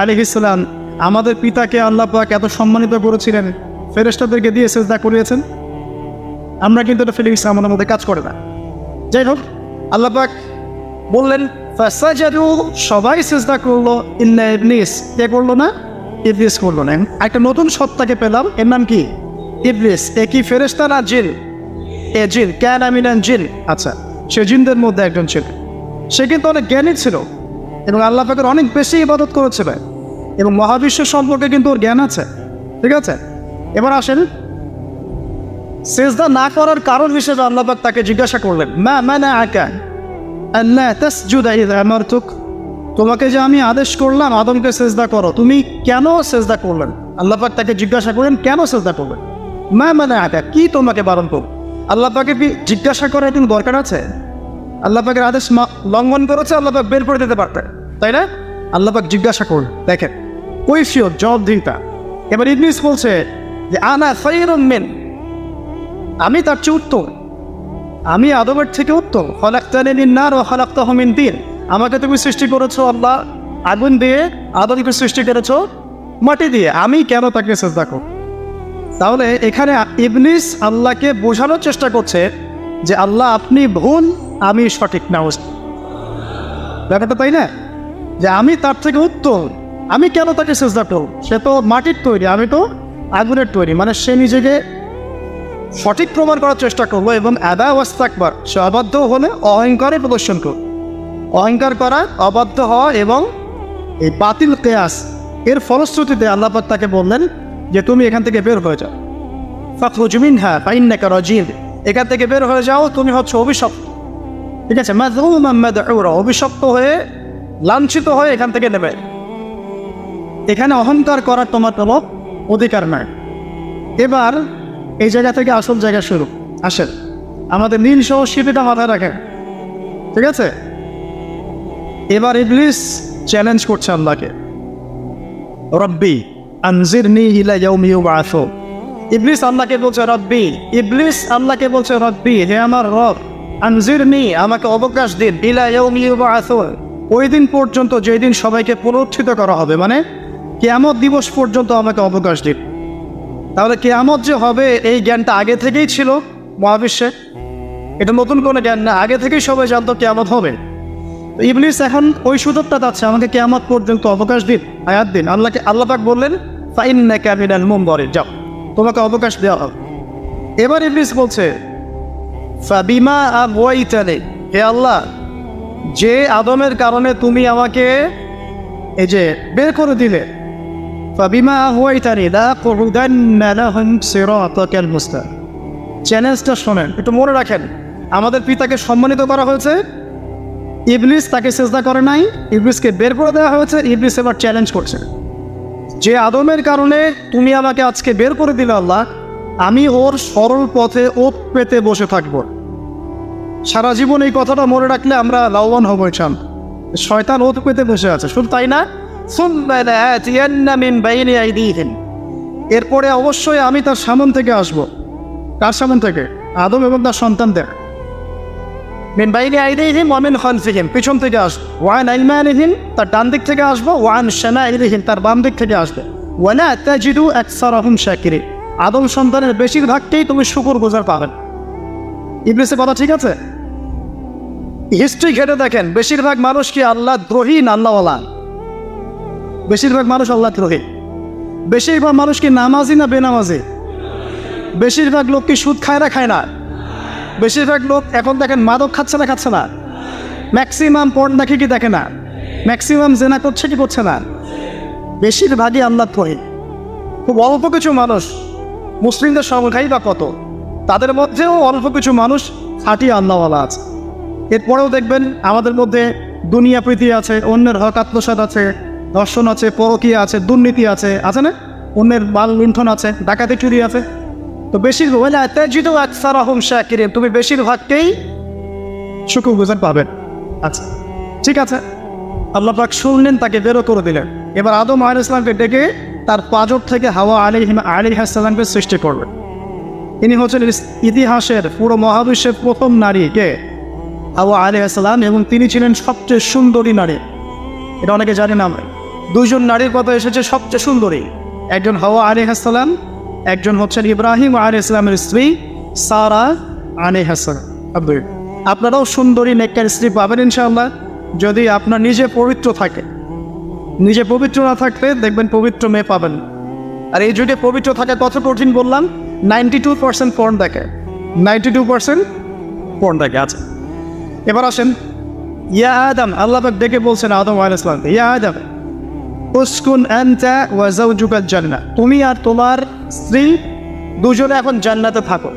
আলাইহিস সালাম? আমাদের পিতাকে আল্লাহ পাক এত সম্মানিত করেছিলেন, ফেরেশতাদেরকে দিয়ে সিজদা করিয়েছেন। আমরা কিন্তু এটা ফিলিংস আমাদের মধ্যে কাজ করে না। যাই হোক, আল্লাহ পাক বললেন ফাসাজাদু, সবাই সিজদা করলো ইল্লা ইবলিস। কে করলো না? ইবলিস করলো না। একটা নতুন সত্তাকে পেলাম, এর নাম কি? ইবলিস। এ কি ফেরেশতা না জিন? এ জিন, কানা মিনাল জিন। আচ্ছা, সে জিনদের মধ্যে একজন ছিল। সে কিন্তু অনেক জ্ঞানী ছিল এবং আল্লাহ পাকের অনেক বেশি ইবাদত করেছিল এবং মহাবিশ্ব সম্পর্কে কিন্তু ওর জ্ঞান আছে, ঠিক আছে? এবার আসেন, সিজদা না করার কারণ হিসেবে আল্লাহ পাক তাকে জিজ্ঞাসা করলেন মা মানাআকা, আল্লা তাসজুদা ইযা আমারতুক, তোমাকে যে আমি আদেশ করলাম আদমকে সেজদা করো, তুমি কেন সেজদা করলেন? আল্লাহ পাক তাকে জিজ্ঞাসা করলেন কেন সেজদা করবেন? মা মানাআকা, কি তোমাকে বারণ করব? আল্লাহ পাকে জিজ্ঞাসা করার কোনো দরকার আছে? আল্লাহ পাকের আদেশ লঙ্ঘন করেছে, আল্লাহ পাক বের করে দিতে পারতেন, তাই না? আল্লাহ পাক জিজ্ঞাসা করলেন, দেখেন কৈফিয়ত, জবাবদিহিতা। এবার ইবলিস বলছে যে আনা খায়রুম মিন, আমি তার চেয়ে উত্তম, আমি আদমের থেকে উত্তম। খলাকতানি মিন নার ওয়া খলাকতাহু মিন তিন, আমাকে তুমি সৃষ্টি করেছো আল্লাহ আগুন দিয়ে, আদমকে সৃষ্টি করেছো মাটি দিয়ে, আমি কেন তাকে সিজদা করব? তাহলে এখানে ইবলিস আল্লাহকে বোঝানোর চেষ্টা করছে যে আল্লাহ আপনি ভুল, আমি সঠিক না। ব্যাপারটা তাই না, যে আমি তার থেকে উত্তম, আমি কেন তাকে সিজদা করব? সে তো মাটির তৈরি, আমি তো আগুনের তৈরি। মানে সে নিজেকে সঠিক প্রমাণ করার চেষ্টা করলো এবং আদা ওয়াস্তাকবার, সে অবাধ্য হলে অহংকারে প্রদর্শন করল। অহংকার করা, অবাধ্য হওয়া এবং এই বাতিল কেয়াস, এর ফলশ্রুতিতে আল্লাহ পাক তাকে বললেন যে তুমি এখান থেকে বের হয়ে যাও, ফাখরুজ মিনহা ফাইন্নাকা রাজিম, এখান থেকে বের হয়ে যাও, তুমি হচ্ছে অভিশপ্ত। ঠিক আছে, মাযমুমান মাদউরা, অভিশপ্ত হয়ে লাঞ্ছিত হয়ে এখান থেকে নেবে। এখানে অহংকার করার তোমার কোনো অধিকার নাই। এবার এই জায়গা থেকে আসল জায়গা শুরু। আসেন আমাদের নীল সহ শিবিটা মাথায় রাখেন, ঠিক আছে? এবার ইবলিস চ্যালেঞ্জ করছে আল্লাহকে, রব্বি আনজিরনি ইলা ইয়াউমি ইউবআসুন। ইবলিস আল্লাহকে বলছে রব্বি, ইবলিস আল্লাহকে বলছে রব্বি, হে আমার রব, আনজিরনি, আমাকে অবকাশ দিন, ইলা ইয়াউমি ইউবআসুন, ওই দিন পর্যন্ত যেই দিন সবাইকে পুনরুত্থিত করা হবে, মানে কিয়ামত দিবস পর্যন্ত আমাকে অবকাশ দিন। তাহলে কিয়ামত যে হবে এই জ্ঞানটা আগে থেকেই ছিল মহাবিশ্বে, এটা নতুন কোনো জ্ঞান না, আগে থেকেই সবাই জানতো কিয়ামত হবে। তো ইবলিস এখন ওই সুযোগটা চাচ্ছে, আমাকে কিয়ামত পর্যন্ত অবকাশ দিন, আয়াত দিন। আল্লাহ পাক বললেন ফাইন্নাকা মিনাল মুনযারিন, যাও তোমাকে অবকাশ দেওয়া হবে। এবার ইবলিস বলছে ফাবিমা আগওয়াইতানি, হে আল্লাহ, যে আদমের কারণে তুমি আমাকে এই যে বের করে দিলে, ফাবিমা আগওয়াইতানি লাআকুদান্না লাহুম সিরাতাকাল মুস্তাকিম। চ্যালেঞ্জটা শোনেন, একটু মনে রাখেন, আমাদের পিতাকে সম্মানিত করা হয়েছে, ইবলিস তাকে সিজদা করে নাই, ইবলিসকে বের করে দেওয়া হয়েছে। ইবলিস এবার চ্যালেঞ্জ করছে, যে আদমের কারণে তুমি আমাকে আজকে বের করে দিলে আল্লাহ, আমি ওর সরল পথে ওত পেতে বসে থাকব। সারা জীবন এই কথাটা মনে রাখলে আমরা লাভবান হব। চান শয়তান ওত পেতে বসে আছে, শুধু তাই না, সুম্মা লাআতিয়ান্না মিন বাইনি আইদিহিম, এরপরে অবশ্যই আমি তার সামন থেকে আসব। কার সামন থেকে? আদম এবং তার সন্তানদের। মিন বাইনি আইদিহিম ওয়া মিন খালফিহিম, পিছন থেকে আসবো। ওয়া আন আইমানিহিম, তার ডান দিক থেকে আসবো। ওয়া আন শামাইলিহিম, তার বাম দিক থেকে আসবে। ওয়া লা তাজিদু আকসারাহুম শাকিরিন, আদম সন্তানের বেশিরভাগকেই তুমি শুকরগুজার পাবেন। ইবলিসের কথা ঠিক আছে? হিস্ট্রি ঘেটে দেখেন, বেশিরভাগ মানুষ কি আল্লাহ দ্রোহী না আল্লাহওয়ালা? বেশিরভাগ মানুষ আল্লাহ দ্রোহী। বেশিরভাগ মানুষ কি নামাজি না বেনামাজি? বেশিরভাগ লোক কি সুদ খায় না খায় না? বেশিরভাগ লোক এখন দেখেন মাদক খাচ্ছে না খাচ্ছে না? ম্যাক্সিমাম পর্ন দেখে কি দেখে না? ম্যাক্সিমাম জেনা করছে কি করছে না? বেশিরভাগই আল্লাহ দ্রোহী। খুব অল্প কিছু মানুষ, মুসলিমদের সংখ্যাই বা কত, তাদের মধ্যেও অল্প কিছু মানুষ খাঁটি আল্লাহওয়ালা আছে। এরপরেও দেখবেন আমাদের মধ্যে দুনিয়া প্রীতি আছে, অন্যের হক আত্মসাৎ আছে, ধর্ষণ আছে, পরকীয়া আছে, দুর্নীতি আছে, আছে না? অন্যের মাল লুণ্ঠন আছে, ডাকাতি চুরি আছে। তো বেশিরভাগ তুমি বেশিরভাগকেই শুকরগুজার পাবেন। আচ্ছা ঠিক আছে, আল্লাহ পাক শুনলেন, তাকে বেরো করে দিলেন। এবার আদম আলাইহিস সালামকে ডেকে তার পাঁজর থেকে হাওয়া আলাইহিস সালামকে সৃষ্টি করবেন। ইনি হচ্ছেন ইতিহাসের পুরো মহাবিশ্বের প্রথম নারী, কে? হাওয়া আলাইহিস সালাম, এবং তিনি ছিলেন সবচেয়ে সুন্দরী নারী। এটা অনেকে জানে না। আমরা দুইজন নারীর কথা এসেছে সবচেয়ে সুন্দরী, একজন হাওয়া আলাইহিস সালাম, একজন হচ্ছেন ইব্রাহিম আলাইহিস সালামের স্ত্রী সারা আলাইহিস সালাম। আপনারাও সুন্দরী নেককার স্ত্রী পাবেন ইনশাআল্লাহ, যদি আপনার নিজে পবিত্র থাকে। নিজে পবিত্র না থাকলে দেখবেন পবিত্র মেয়ে পাবেন। আর এই যুগে পবিত্র থাকা কত কঠিন বললাম, 92% পর্ন দেখে, 92% পর্ন দেখে। আছে এবার আসেন, ইয়া আদম, আল্লাহ পাক ডেকে বলছেন আদম আলাইহিস সালামকে, ইয়া আদম উসকুন আনতা ওয়া যাওজুকাল জান্নাহ, তুমি আর তোমার স্ত্রী দুজনে এখন জান্নাতে থাকো।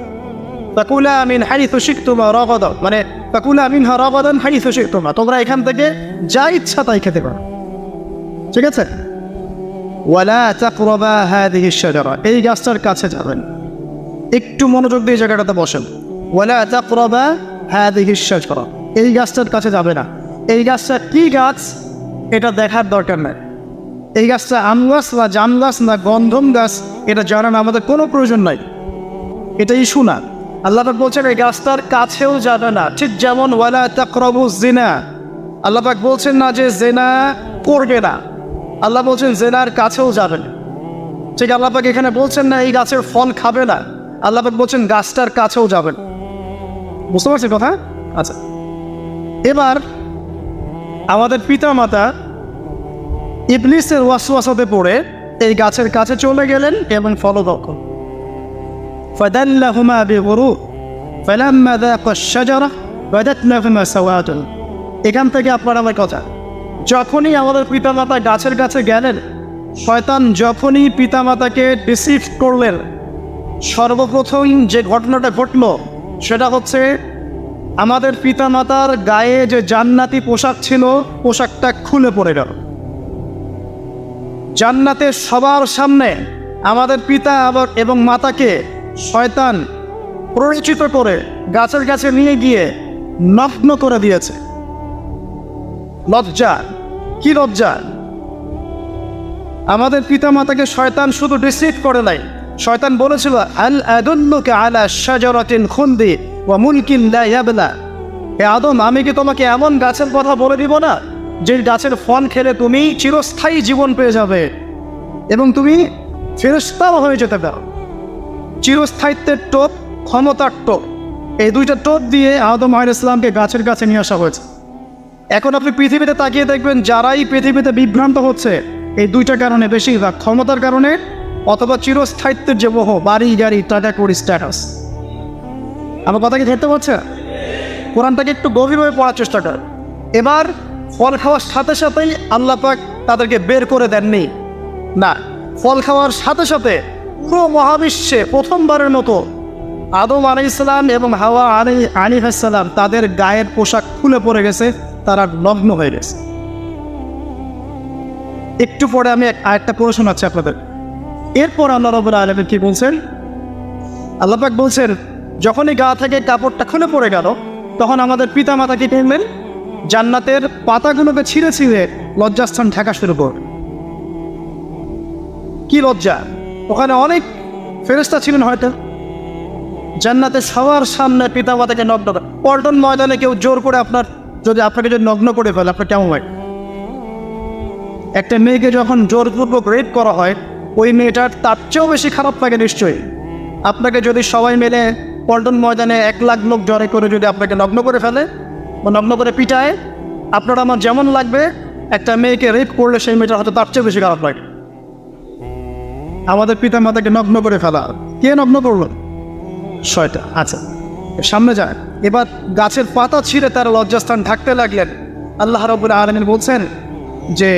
ফাকুলা মিন হাইথু শিকতুমা রাগাদা, মানে ফাকুলা মিনহা রাগাদান হাইসু শি'তুমা, তোমরা এখান থেকে যা ইচ্ছা তাই খেতে পারো। ঠিক আছে? ওয়ালা তাকরাবা হাযিহি আশ-শাজারা, এই গাছটার কাছে যাবেন। একটু মনোযোগ দিয়ে জায়গাটাতে বসেন। ওয়ালা তাকরাবা হাযিহি আশ-শাজারা, এই গাছটার কাছে যাবে না। এই গাছটা কি গাছ এটা দেখার দরকার নাই। এই গাছটা আম গাছ না জাম গাছ না গন্ধম গাছ এটা জানার আমাদের কোনো প্রয়োজন নাই। এটা ইস্যু না। আল্লাহ পাক বলছেন এই গাছটার কাছেও যাবে না। ঠিক যেমন ওয়ালা তাকরাবু জিনা, আল্লাহ পাক বলছেন না যে জিনা করবে না, আল্লাহ বলছেন জিনার কাছেও যাবে না। ঠিক আল্লাহ পাক এখানে বলছেন না এই গাছের ফল খাবে না, আল্লাহ পাক বলছেন গাছটার কাছেও যাবে না। বুঝতে পারছেন কথা? আচ্ছা, এবার আমাদের পিতা মাতা ইবলিসের ওয়াসওয়াসাতে পড়ে এই গাছের কাছে চলে গেলেন এবং ফলভক্ষ। ফাদাল্লাহুমা বিগুরুর ফালাম্মা যাকা আশ-শাজারা বাদাত লাহুমা সাওয়াতুন। এখান থেকে আপনার আমার কথা, যখনই আমাদের পিতামাতা গাছের কাছে গেলেন, শয়তান যখনই পিতামাতাকে ডিসিভ করলেন, সর্বপ্রথম যে ঘটনাটা ঘটল সেটা হচ্ছে আমাদের পিতামাতার গায়ে যে জান্নাতি পোশাক ছিল পোশাকটা খুলে পড়ে গেল। জান্নাতের সবার সামনে আমাদের পিতা আবার এবং মাতাকে শয়তান পরিচিত করে গাছের কাছে নিয়ে গিয়ে নগ্ন করে দিয়েছে। লজ্জা, কি লজ্জা! আমাদের পিতা মাতাকে শয়তান শুধু ডিসিভ করে নাই, শয়তান বলেছিল আল আদুল্লুকা আলা শাজারাতিন খুলদি ওয়া মুলকিন লা ইয়াবলা, হে আদম আমি কি তোমাকে এমন গাছের কথা বলে দিব না যে গাছের ফল খেলে তুমি চিরস্থায়ী জীবন পেয়ে যাবে এবং তুমি ফেরেশতাও হয়ে যেতে পারো। চিরস্থায়িত্বের টোপ, ক্ষমতার টোপ, এই দুইটা টোপ দিয়ে আদম আলাইহিস সালামকে গাছের কাছে নিয়ে আসা হয়েছে। এখন আপনি পৃথিবীতে তাকিয়ে দেখবেন যারাই পৃথিবীতে বিভ্রান্ত হচ্ছে এই দুইটা কারণে, বেশিরভাগ ক্ষমতার কারণে অথবা চিরস্থায়িত্বের যে মোহ, বাড়ি গাড়ি টাকা কড়ি স্ট্যাটাস। আমার কথা কি ধরতে পারছে? কোরআনটাকে একটু গভীরভাবে পড়ার চেষ্টা কর। এবার ফল খাওয়ার সাথে সাথেই আল্লাহ পাক তাদেরকে বের করে দেননি, না, ফল খাওয়ার সাথে সাথে পুরো মহাবিশ্বে প্রথমবারের মতো আদম আলাইহিস সালাম এবং হাওয়া আলাইহিস সালাম তাদের গায়ের পোশাক খুলে পড়ে গেছে, তারা নগ্ন হয়ে গেছে। একটু পরে আমি আরেকটা প্রশ্ন আছে আপনাদের। এরপর আল্লাহ রাব্বুল আলামিন কি বলছেন? আল্লাহ পাক বলছেন যখনই গা থেকে কাপড়টা খুলে পড়ে গেল তখন আমাদের পিতা মাতা কি করলেন? জান্নাতের পাতাগুলোকে ছিঁড়ে ছিঁড়ে লজ্জাস্থান ঢাকা শুরু করল। কি লজ্জা! ওখানে অনেক ফেরেশতা ছিলেন হয়তো। জান্নাতের সবার সামনে পিতা মাতাকে নগ্ন, পল্টন ময়দানে কেউ জোর করে আপনাকে যদি নগ্ন করে ফেলে আপনার কেমন হয়? একটা মেয়েকে যখন জোরপূর্বক রেপ করা হয় ওই মেয়েটার তার চেয়েও বেশি খারাপ লাগে নিশ্চয়ই। আপনাকে যদি সবাই মিলে পল্টন ময়দানে 1 লাখ লোক জড়ো করে যদি আপনাকে নগ্ন করে ফেলে বা নগ্ন করে পিটায়, আপনার আমার যেমন লাগবে, একটা মেয়েকে রেপ করলে সেই মেয়েটার হয়তো তার চেয়ে বেশি খারাপ লাগে। আমাদের পিতা মাতাকে নগ্ন করে ফেলা, কে নগ্ন করলো? শয়তান। আচ্ছা, সামনে যায়। এবার গাছের পাতা ছিঁড়ে তার লজ্জাস্থান ঢাকতে লাগলেন। আল্লাহ রাব্বুল আলামিন বলছেন যে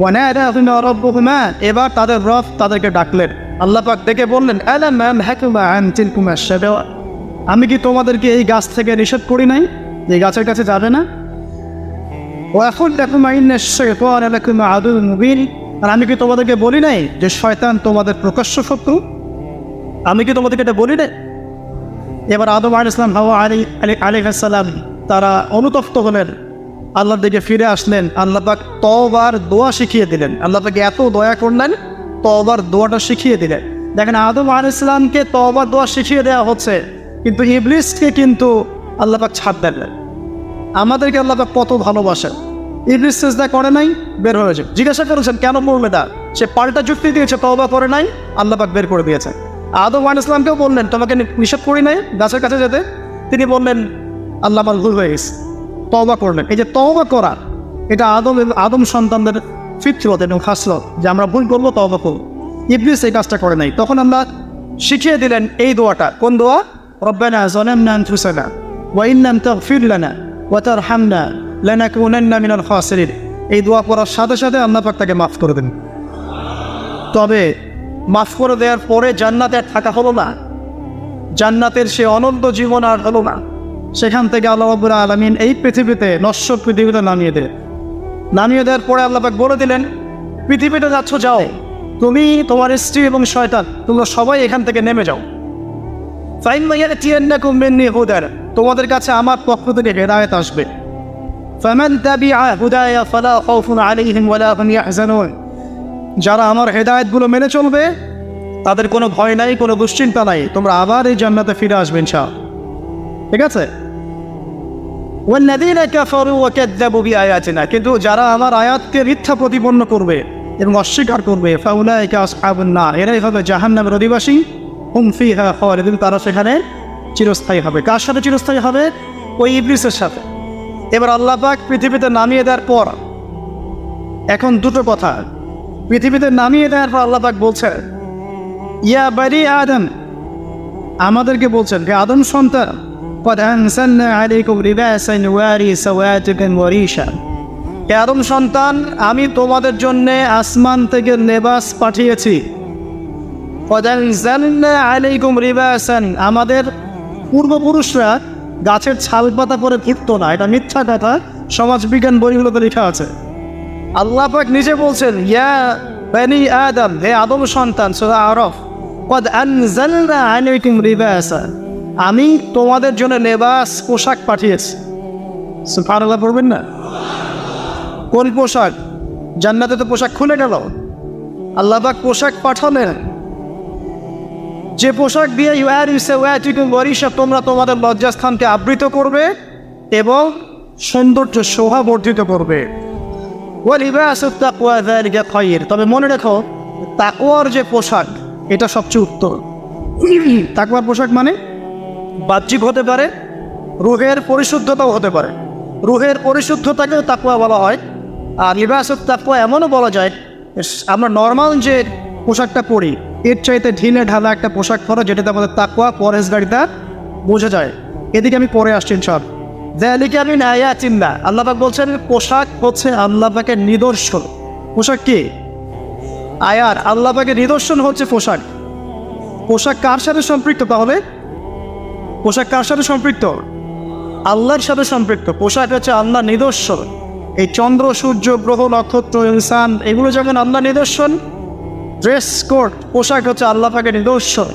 ওয়ানাদাহুমা রাব্বুহুমা, এবার তাদের রব তাদেরকে ডাকলেন। আল্লাহ পাক ডেকে বললেন আলাম আনহাকুমা আন তিলকুমা শাজারা, আমি কি তোমাদেরকে এই গাছ থেকে নিষেধ করি নাই, এই গাছের কাছে যাবে না? ওয়া আকুল লাকুমা ইন্নাশ শাইতানা লাকুমা আদুউন মুবিন, আর আমি কি তোমাদেরকে বলি নাই যে শয়তান তোমাদের প্রকাশ্য শত্রু? আমি কি তোমাদেরকে এটা বলি নাই? এবার আদম আলাইহিস সালাম, হাওয়া আলাইহিস সালাম তারা অনুতপ্ত হলেন, আল্লাহর দিকে ফিরে আসলেন। আল্লাহ পাক তওবার দোয়া শিখিয়ে দিলেন। আল্লাহ পাক এত দয়া করলেন, তওবার দোয়াটা শিখিয়ে দিলেন। দেখেন আদম আলাইহিস সালামকে তওবার দোয়া শিখিয়ে দেওয়া হচ্ছে, কিন্তু ইবলিসকে কিন্তু আল্লাহ পাক ছাড় দেন। আমাদেরকে আল্লাহ পাক কত ভালোবাসেন। ইবলিস সিজদা করে নাই, বের হয়েছে। জিজ্ঞাসা করেছেন কেন পড়লে না, সে পাল্টা যুক্তি দিয়েছে, তওবা করে নাই, আল্লাহ পাক বের করে দিয়েছে। আদম আলাইহিস সালামকেও বললেন তোমাকে নিষেধ করি নাই গাছের কাছে যেতে, তিনি বললেন আল্লাহ আমার ভুল হয়ে গেছে, তওবা করলেন। এই যে তওবা করা, এটা আদম সন্তানদের ফিতরত এবং খাসলত যে আমরা ভুল করবো তওবা করবো। ইবলিস এই কাজটা করে নাই। তখন আমরা শিখিয়ে দিলেন এই দোয়াটা। কোন দোয়া? রব্বানা যালামনা আনফুসানা ওয়া ইন লাম তাগফির লানা ওয়া তারহামনা লানাকুনান্না মিনাল খাসিরিন। এই দোয়া পড়ার সাথে সাথে আল্লাহ পাক তাকে মাফ করে দেন। তবে মাফ করে দেওয়ার পরে জান্নাতে আর থাকা হলো না, জান্নাতের সে অনন্ত জীবন আর হলো না। সেখান থেকে আল্লাহ রাব্বুল আলামিন এই পৃথিবীতে নশ্বর পৃথিবীতে নামিয়ে দেয়। নামিয়ে দেওয়ার পরে আল্লাহ পাক বলে দিলেন, পৃথিবীতে যাচ্ছ যাও, তুমি, তোমার স্ত্রী এবং শয়তান, তোমরা সবাই এখান থেকে নেমে যাও। ফাইম্মা ইয়াতিয়ান্নাকুম মিন্নি হুদার, তোমাদের কাছে আমার পক্ষ থেকে হেদায়েত আসবে। ফামান তাবিআ হুদায়া ফালা খাউফুন আলাইহিম ওয়ালা হুম ইয়াহজানুন, যারা আমার হেদায়েতগুলো মেনে চলবে তাদের কোনো ভয় নাই, কোনো দুশ্চিন্তা নাই, তোমরা আবার এই জান্নাতে ফিরে আসবে ইনশাআল্লাহ। ঠিক আছে? ওয়াল্লাযীনা কাফারু ওয়া কাযযাবু বিআয়াতিনা, কিন্তু যারা আমার আয়াতকে মিথ্যা প্রতিপন্ন করবে এবং অস্বীকার করবে, ফাউলাইকা আসহাবুন নার, এরাই হবে জাহান্নামের অধিবাসী। হুম ফিহা খালিদুন, তারা সেখানে চিরস্থায়ী হবে। কার সাথে চিরস্থায়ী হবে? ওই ইবলিসের সাথে। এবার আল্লাহ পাক পৃথিবীতে নামিয়ে দেওয়ার পর এখন দুটো কথা। পৃথিবীতে নামিয়ে দেওয়ার পর আল্লাহ পাক বলছেন, ইয়া বানি আদম, আমাদেরকে বলছেন, হে আদম সন্তান, قد أنزلنا عليكم لباسا يواري سوآتكم وريشا, হে আদম সন্তান, আমি তোমাদের জন্য আসমান থেকে লেবাস পাঠিয়েছি। قد أنزلنا عليكم لباسا, আমাদের পূর্বপুরুষরা গাছের ছাল পাতা পরে ঘুরতো না, এটা মিথ্যা কথা, সমাজবিজ্ঞান বইগুলোতে লেখা আছে। আল্লাহ পাক নিজে বলছেন, ইয়া বানি আদম, হে আদম সন্তান, সূরা আরাফ, قد أنزلنا عليكم لباسا, আমি তোমাদের জন্য লেবাস, পোশাক পাঠিয়েছি। সুবহানাল্লাহ পড়বেন না? কোন পোশাক? জান্নাতে তো পোশাক খুলে গেল, আল্লাহ পাক পোশাক পাঠালেন, যে পোশাক দিয়ে ইউআরি সাওয়াতিকুম ওয়ারিশা, তোমরা তোমাদের লজ্জাস্থানকে আবৃত করবে এবং সৌন্দর্য শোভা বর্ধিত করবে। ওয়া লিবাসুত তাকওয়া যালিকা খায়র, তবে মনে রেখো তাকওয়ার যে পোশাক এটা সবচেয়ে উত্তম। তাকওয়ার পোশাক মানে বাহ্যিক হতে পারে, রুহের পরিশুদ্ধতাও হতে পারে। রুহের পরিশুদ্ধতাকেও তাকওয়া বলা হয়। আর লিবাসুত তাকওয়া এমনও বলা যায়, আমরা নর্মাল যে পোশাকটা পরি এর চাইতে ঢিলে ঢালা একটা পোশাক পরা, যেটাতে আমাদের তাকওয়া পরহেজগারিতা বোঝা যায়। এদিকে আমি পরে আসছি সব। যালিকা মিন আয়াতিল্লাহ, আল্লাহ পাক বলছেন পোশাক হচ্ছে আল্লাহ পাকের নিদর্শন। পোশাক কি? আয়ার। আল্লাহ পাকের নিদর্শন হচ্ছে পোশাক। পোশাক কার সাথে সম্পৃক্ত তাহলে? পোশাক কার সাথে সম্পৃক্ত? আল্লাহর সাথে সম্পৃক্ত। পোশাক হচ্ছে আল্লাহর নিদর্শন। এই চন্দ্র, সূর্য, গ্রহ, নক্ষত্র, ইনসান, এগুলো যেমন আল্লাহর নিদর্শন, ড্রেস কোড, পোশাক হচ্ছে আল্লাহ পাকের নিদর্শন।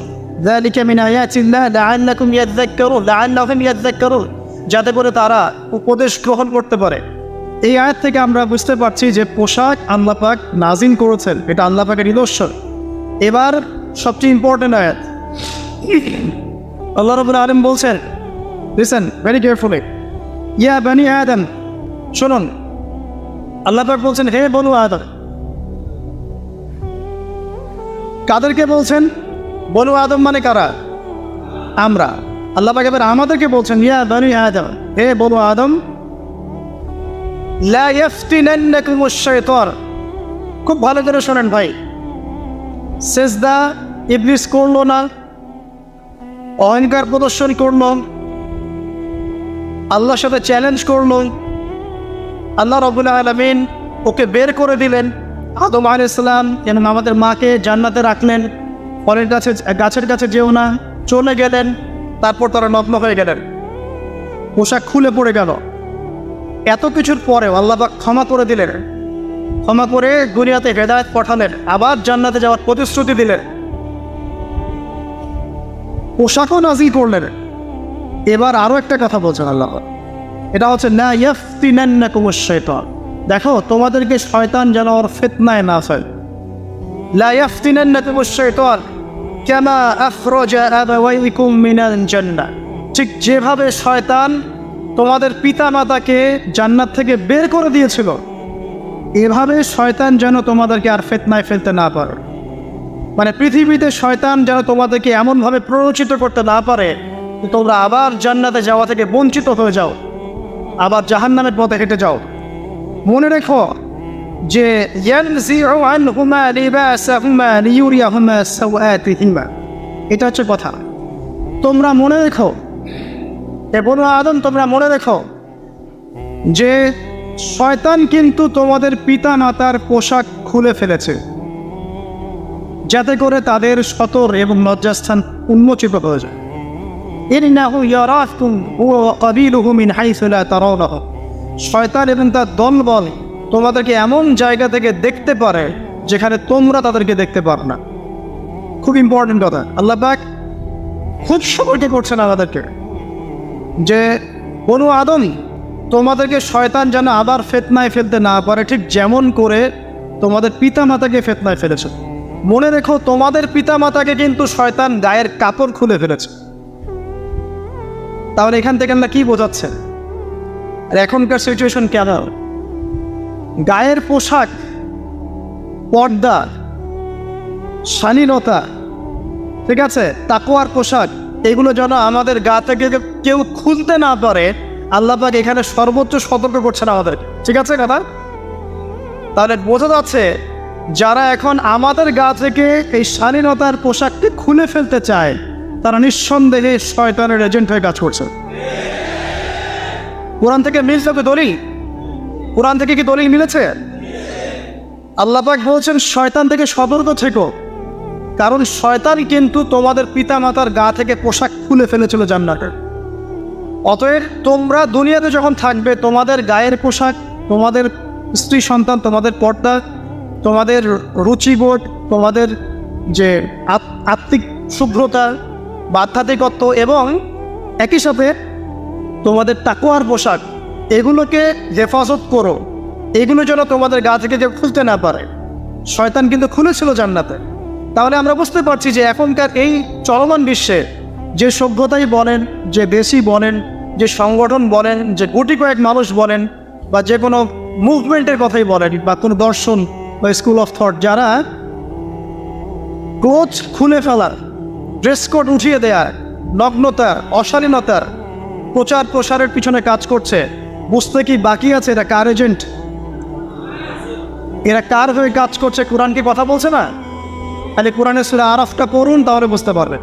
যালিকা মিন আয়াতিল্লাহ লাআল্লাকুম ইয়াযাক্কারুন, লাআল্লাহুম ইয়াযাক্কারুন, যাতে করে তারা উপদেশ গ্রহণ করতে পারে। এই আয়াত থেকে আমরা বুঝতে পারছি যে পোশাক আল্লাহ পাক নাজিল করেছেন, এটা আল্লাহ পাকের নিদর্শন। এবার সবচেয়ে ইম্পর্টেন্ট আয়াত, আল্লাহ রাব্বুল আলামিন বলছেন, লিসেন ভেরি কেয়ারফুলি, ইয়া বানি আদম, শুনুন, আল্লাহ পাক বলছেন, হে বনু আদম। কাদেরকে বলছেন? বনু আদম মানে কারা? আমরা। আল্লাহ পাক এবার আমাদেরকে বলছেন, ইয়া বানি আদম, হে বনু আদম, লা ইয়াফতিনান্নাকুমুশ শাইতান, খুব ভালো করে শোনেন ভাই। সেজদা ইবলিস করলো না, অহংকার প্রদর্শন করলো, আল্লাহর সাথে চ্যালেঞ্জ করলো, আল্লাহ রাব্বুল আলামিন ওকে বের করে দিলেন। আদম আলাইহিস সালাম এবং আমাদের মাকে জান্নাতে রাখলেন, ফলের গাছের কাছে যেও না, চলে গেলেন। তারপর তারা নগ্ন হয়ে গেলেন, পোশাক খুলে পড়ে গেল। এত কিছুর পরেও আল্লাহ পাক ক্ষমা করে দিলেন, ক্ষমা করে দুনিয়াতে হেদায়েত পাঠালেন, আবার জান্নাতে যাওয়ার প্রতিশ্রুতি দিলেন, পোশাকও নাজিল করলেন। এবার আরও একটা কথা বলছেন আল্লাহ, এটা হচ্ছে লা ইয়াফতিনান্নাকুমুশ শাইতান, দেখো তোমাদেরকে শয়তান যেন ওর ফিতনায় না ফেলে। লা ইয়াফতিনান্নাকুমুশ শাইতান কামা আখরাজা আবাওয়াইকুম মিনাল জান্নাহ, ঠিক যেভাবে শয়তান তোমাদের পিতা মাতাকে জান্নাত থেকে বের করে দিয়েছিল, এভাবে শয়তান যেন তোমাদেরকে আর ফিতনায় ফেলতে না পারে। মানে পৃথিবীতে শয়তান যেন তোমাদেরকে এমনভাবে প্ররোচিত করতে না পারে তোমরা আবার জান্নাতে যাওয়া থেকে বঞ্চিত হয়ে যাও, আবার জাহান্নামের পথে হেঁটে যাও। মনে রেখো যে ইয়ানজিউ আনহুমা লিবাসাহুমা লিয়ুরিয়াহুমা সাওআতিহিমা, এটা হচ্ছে কথা। তোমরা মনে রেখো, হে বনু আদম, তোমরা মনে রেখো যে শয়তান কিন্তু তোমাদের পিতা মাতার পোশাক খুলে ফেলেছে, যাতে করে তাদের সতর এবং লজ্জাস্থান উন্মোচিত হয়ে যায়। ইন্নাহু ইয়ারাকুম হুয়া ওয়া কাবিলুহু মিন হাইসু লা তারাউনাহুম। শয়তান এবং তার দলবল তোমাদেরকে এমন জায়গা থেকে দেখতে পারে যেখানে তোমরা তাদেরকে দেখতে পারো না। খুব ইম্পর্টেন্ট কথা, আল্লাহ পাক খুব সতর্ক করছেন আমাদেরকে যে বনু আদম তোমাদেরকে শয়তান যেন আবার ফিতনায় ফেলতে না পারে, ঠিক যেমন করে তোমাদের পিতা মাতাকে ফিতনায় ফেলেছে। মনে রেখো, তোমাদের পিতা মাতাকে কিন্তু শয়তান গায়ের কাপড় খুলে ফেলেছে। তাহলে এখান থেকে আমরা কি বোঝাচ্ছে? আর এখনকার সিচুয়েশন কেন? গায়ের পোশাক, পর্দা, শালীনতা, ঠিক আছে, তাকওয়ার পোশাক, এগুলো যেন আমাদের গা থেকে কেউ খুলতে না পারে, আল্লাহ পাক এখানে সর্বোচ্চ সতর্ক করছেন আমাদের। ঠিক আছে কথা? তাহলে বোঝা যাচ্ছে যারা এখন আমাদের গা থেকে এই শালীনতার পোশাককে খুলে ফেলতে চায় তারা নিঃসন্দেহে শয়তানের এজেন্ট হয়ে কাজ করছে। কোরআন থেকে মিলছে কি দলিল? কোরআন থেকে কি দলিল মিলেছে? আল্লাহ পাক বলছেন শয়তান থেকে সতর্ক থেকো, কারণ শয়তান কিন্তু তোমাদের পিতা মাতার গা থেকে পোশাক খুলে ফেলেছিল জান্নাতে। অতএব তোমরা দুনিয়াতে যখন থাকবে তোমাদের গায়ের পোশাক, তোমাদের স্ত্রী সন্তান, তোমাদের পর্দা, তোমাদের রুচিবোধ, তোমাদের যে আত্মিক শুভ্রতা বা আধ্যাত্মিকত্ব এবং একই সাথে তোমাদের তাকওয়ার পোশাক, এগুলোকে হেফাজত করো। এগুলো যেন তোমাদের গা থেকে কেউ খুলতে না পারে। শয়তান কিন্তু খুলেছিল জান্নাতে। তাহলে আমরা বুঝতে পারছি যে এখনকার এই চলমান বিশ্বে যে সভ্যতাই বলেন, যে দেশই বলেন, যে সংগঠন বলেন, যে গুটি কয়েক মানুষ বলেন, বা যে কোনো মুভমেন্টের কথাই বলেন, বা কোনো দর্শন বা স্কুল অফ থট, যারা ক্লোথ খুলে ফেলার, ড্রেস কোড উঠিয়ে দেওয়ার, নগ্নতা, অশালীনতার প্রচার প্রসারের পিছনে কাজ করছে, বুঝতে কি বাকি আছে এরা কার এজেন্ট? এরা কার হয়ে কাজ করছে? কোরআন কি কথা বলছে না? তাহলে কোরআনের সূরা আরাফটা পড়ুন, তাহলে বুঝতে পারবেন।